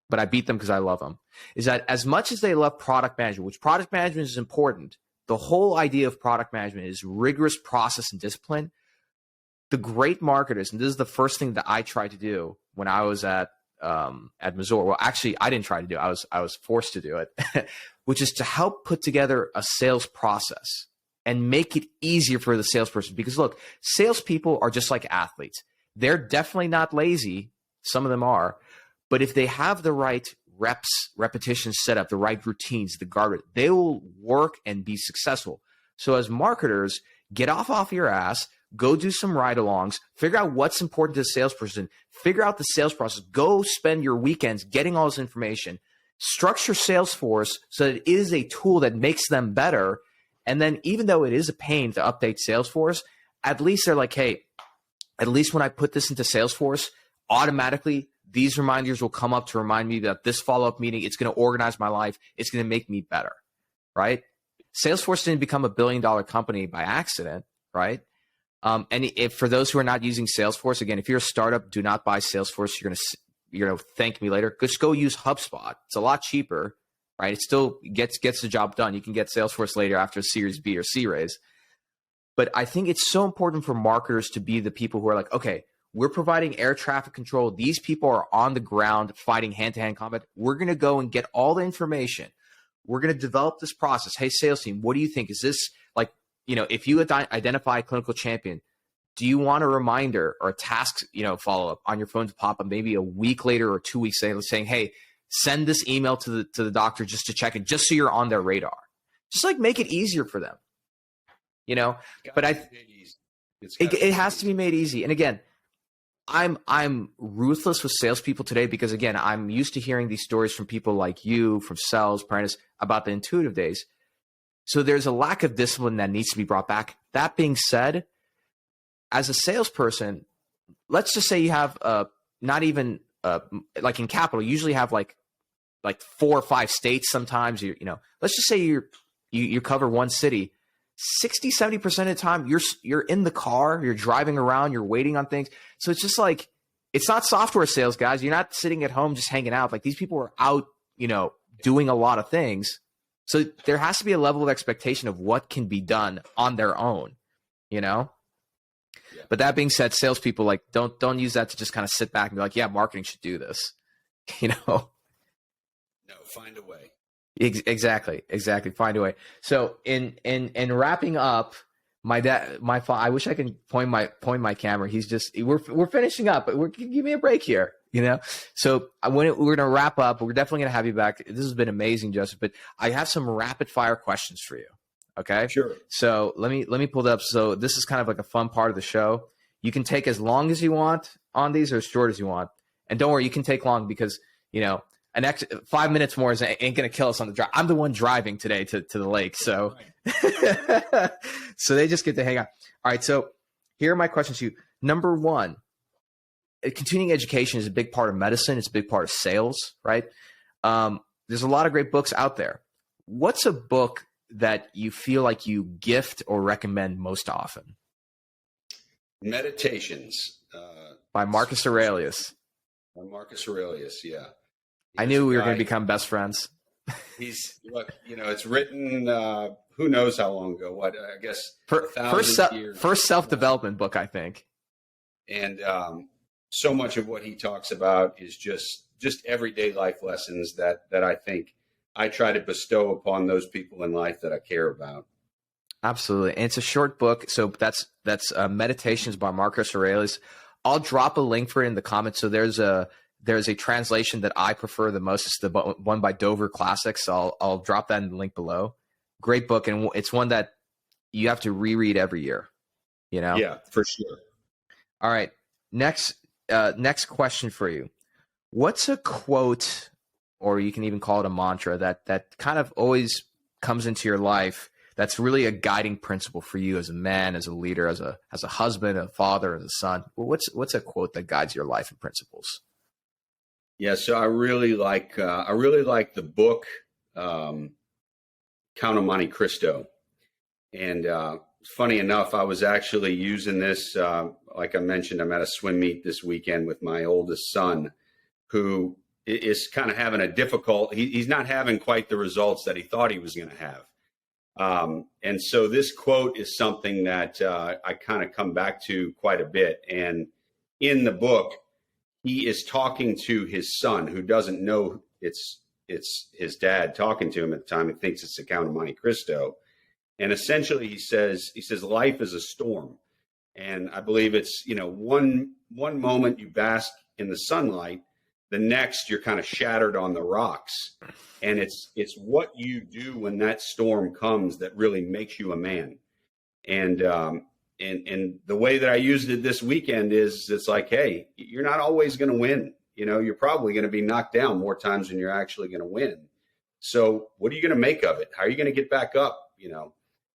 Speaker 4: but I beat them because I love them, is that as much as they love product management, which product management is important, the whole idea of product management is rigorous process and discipline. The great marketers, and this is the first thing that I tried to do when I was at Missouri. Well, actually, I didn't try to do it. I was forced to do it, which is to help put together a sales process and make it easier for the salesperson. Because look, salespeople are just like athletes. They're definitely not lazy. Some of them are, but if they have the right repetitions set up, the right routines, the guard, they will work and be successful. So as marketers, get off your ass. Go do some ride-alongs, figure out what's important to the salesperson, figure out the sales process, go spend your weekends getting all this information, structure Salesforce so that it is a tool that makes them better. And then even though it is a pain to update Salesforce, at least they're like, hey, at least when I put this into Salesforce, automatically these reminders will come up to remind me that this follow-up meeting, it's going to organize my life, it's going to make me better, right? Salesforce didn't become $1 billion company by accident, right? And if for those who are not using Salesforce, again, if you're a startup, do not buy Salesforce. You're gonna thank me later. Just go use HubSpot. It's a lot cheaper, right? It still gets the job done. You can get Salesforce later after a Series B or C raise. But I think it's so important for marketers to be the people who are like, okay, we're providing air traffic control. These people are on the ground fighting hand-to-hand combat. We're going to go and get all the information. We're going to develop this process. Hey, sales team, what do you think? Is this like, if you identify a clinical champion, do you want a reminder or a task, follow-up on your phone to pop up maybe a week later or 2 weeks later saying, hey, send this email to the doctor just to check it, just so you're on their radar. Just like make it easier for them, but it has to be made easy. And again, I'm ruthless with salespeople today because, again, I'm used to hearing these stories from people like you, from Sales, Prentice, about the intuitive days. So there's a lack of discipline that needs to be brought back. That being said, as a salesperson, let's just say you have not even like in capital, you usually have like 4 or 5 states. Sometimes let's just say you cover one city. 60-70% of the time you're in the car, you're driving around, you're waiting on things. So it's just like, it's not software sales, guys. You're not sitting at home just hanging out. Like, these people are out, doing a lot of things. So there has to be a level of expectation of what can be done on their own, Yeah. But that being said, salespeople, like, don't use that to just kind of sit back and be like, yeah, marketing should do this,
Speaker 3: No, find a way.
Speaker 4: Exactly. Find a way. So in wrapping up, I wish I could point my camera. We're finishing up, but give me a break here, So we're going to wrap up. We're definitely going to have you back. This has been amazing, Joseph, but I have some rapid fire questions for you. Okay.
Speaker 3: Sure.
Speaker 4: So let me pull it up. So this is kind of like a fun part of the show. You can take as long as you want on these or as short as you want. And don't worry, you can take long because, an extra 5 minutes more ain't going to kill us on the drive. I'm the one driving today to the lake. So, so they just get to hang out. All right. So here are my questions to you. Number one, continuing education is a big part of medicine. It's a big part of sales, right? There's a lot of great books out there. What's a book that you feel like you gift or recommend most often?
Speaker 3: Meditations.
Speaker 4: By Marcus Aurelius.
Speaker 3: By Marcus Aurelius, yeah.
Speaker 4: I knew we were going to become best friends.
Speaker 3: It's written, who knows how long ago? What, I guess,
Speaker 4: first self-development book, I think.
Speaker 3: And so much of what he talks about is just everyday life lessons that I think I try to bestow upon those people in life that I care about.
Speaker 4: Absolutely. And it's a short book. So that's Meditations by Marcus Aurelius. I'll drop a link for it in the comments. So there's a translation that I prefer the most. It's the one by Dover Classics. So I'll drop that in the link below. Great book. And it's one that you have to reread every year,
Speaker 3: Yeah, for sure.
Speaker 4: All right. Next question for you. What's a quote, or you can even call it a mantra, that kind of always comes into your life that's really a guiding principle for you as a man, as a leader, as a husband, a father, as a son? What's a quote that guides your life and principles?
Speaker 3: Yeah, so I really like the book Count of Monte Cristo, and funny enough, I was actually using this. Like I mentioned, I'm at a swim meet this weekend with my oldest son, who is kind of having a difficult. He's not having quite the results that he thought he was going to have, and so this quote is something that I kind of come back to quite a bit. And in the book, he is talking to his son, who doesn't know it's his dad talking to him at the time. He thinks it's the Count of Monte Cristo. And essentially he says, life is a storm. And I believe it's, one moment you bask in the sunlight, the next you're kind of shattered on the rocks. And it's what you do when that storm comes that really makes you a man. And the way that I used it this weekend is, it's like, hey, you're not always going to win. You're probably going to be knocked down more times than you're actually going to win. So what are you going to make of it? How are you going to get back up?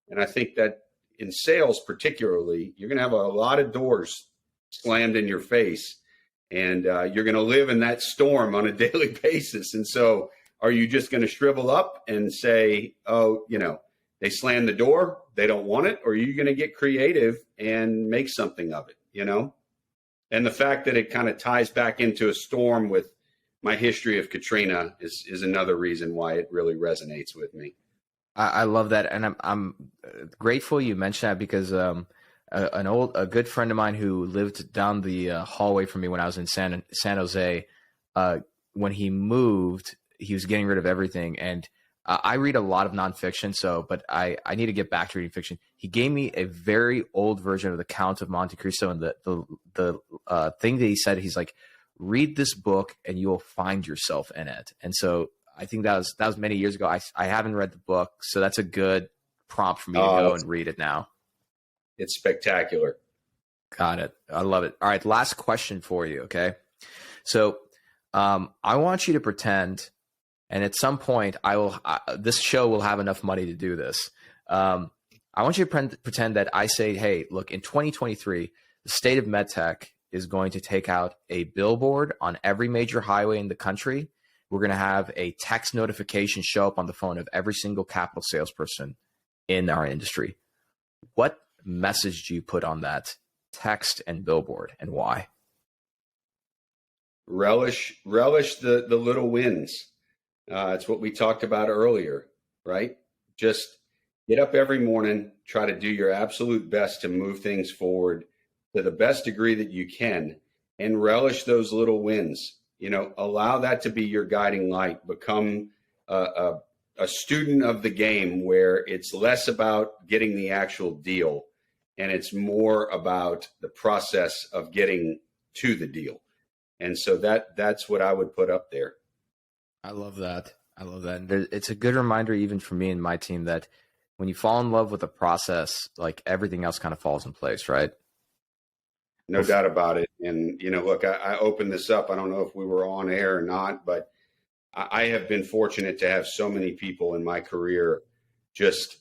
Speaker 3: And I think that in sales, particularly, you're going to have a lot of doors slammed in your face, and you're going to live in that storm on a daily basis. And so are you just going to shrivel up and say, oh, they slam the door, they don't want it, or are you going to get creative and make something of it, you know? And the fact that it kind of ties back into a storm with my history of Katrina is another reason why it really resonates with me.
Speaker 4: I love that, and I'm grateful you mentioned that, because a good friend of mine who lived down the hallway from me when I was in San Jose, when he moved, he was getting rid of everything, and I read a lot of nonfiction, but I need to get back to reading fiction. He gave me a very old version of The Count of Monte Cristo, and the thing that he said, he's like, read this book and you will find yourself in it. And so I think that was many years ago. I haven't read the book, so that's a good prompt for me to go and read it now.
Speaker 3: It's spectacular.
Speaker 4: Got it. I love it. All right, last question for you. Okay, so I want you to pretend. And at some point, this show will have enough money to do this. I want you to pretend that I say, hey, look, in 2023, the State of MedTech is going to take out a billboard on every major highway in the country. We're going to have a text notification show up on the phone of every single capital salesperson in our industry. What message do you put on that text and billboard, and why?
Speaker 3: Relish the little wins. It's what we talked about earlier, right? Just get up every morning, try to do your absolute best to move things forward to the best degree that you can, and relish those little wins. You know, allow that to be your guiding light. Become a student of the game, where it's less about getting the actual deal and it's more about the process of getting to the deal. And so that's what I would put up there.
Speaker 4: I love that. And it's a good reminder, even for me and my team, that when you fall in love with the process, like, everything else kind of falls in place, right?
Speaker 3: No doubt about it. And, you know, look, I opened this up. I don't know if we were on air or not, but I have been fortunate to have so many people in my career just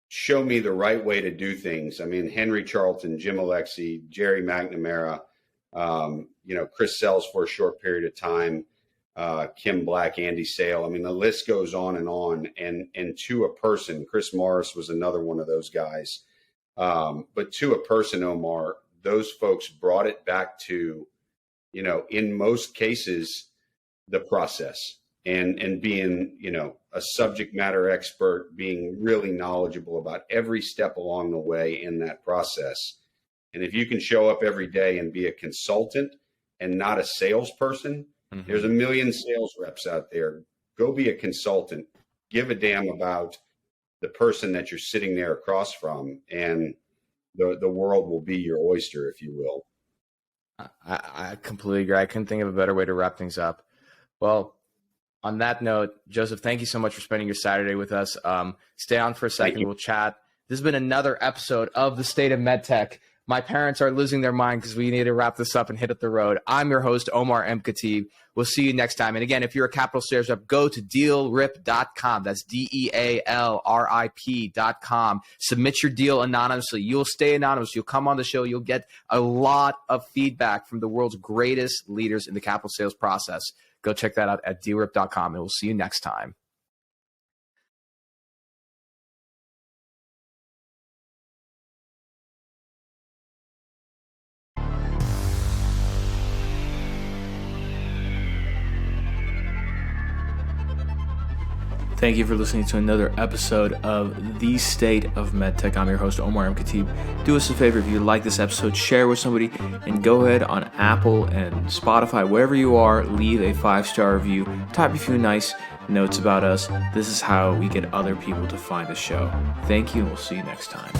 Speaker 3: show me the right way to do things. I mean, Henry Charlton, Jim Alexi, Jerry McNamara, you know, Chris Sells for a short period of time, Kim Black, Andy Sale. I mean, the list goes on. And to a person, Chris Morris was another one of those guys. But to a person, Omar, those folks brought it back to, you know, in most cases, the process and being, you know, a subject matter expert, being really knowledgeable about every step along the way in that process. And if you can show up every day and be a consultant and not a salesperson, there's a million sales reps out there. Go be a consultant. Give a damn about the person that you're sitting there across from, and the world will be your oyster, if you will.
Speaker 4: I completely agree. I couldn't think of a better way to wrap things up. Well, on that note, Joseph, thank you so much for spending your Saturday with us. Stay on for a second. We'll chat. This has been another episode of the State of MedTech. My parents are losing their mind because we need to wrap this up and hit up the road. I'm your host, Omar M. Khateeb. We'll see you next time. And again, if you're a capital sales rep, go to dealrip.com. That's DEALRIP.com. Submit your deal anonymously. You'll stay anonymous. You'll come on the show. You'll get a lot of feedback from the world's greatest leaders in the capital sales process. Go check that out at dealrip.com, and we'll see you next time.
Speaker 1: Thank you for listening to another episode of The State of MedTech. I'm your host, Omar M. Khateeb. Do us a favor, if you like this episode, share with somebody, and go ahead on Apple and Spotify, wherever you are, leave a 5-star review, type a few nice notes about us. This is how we get other people to find the show. Thank you, and we'll see you next time.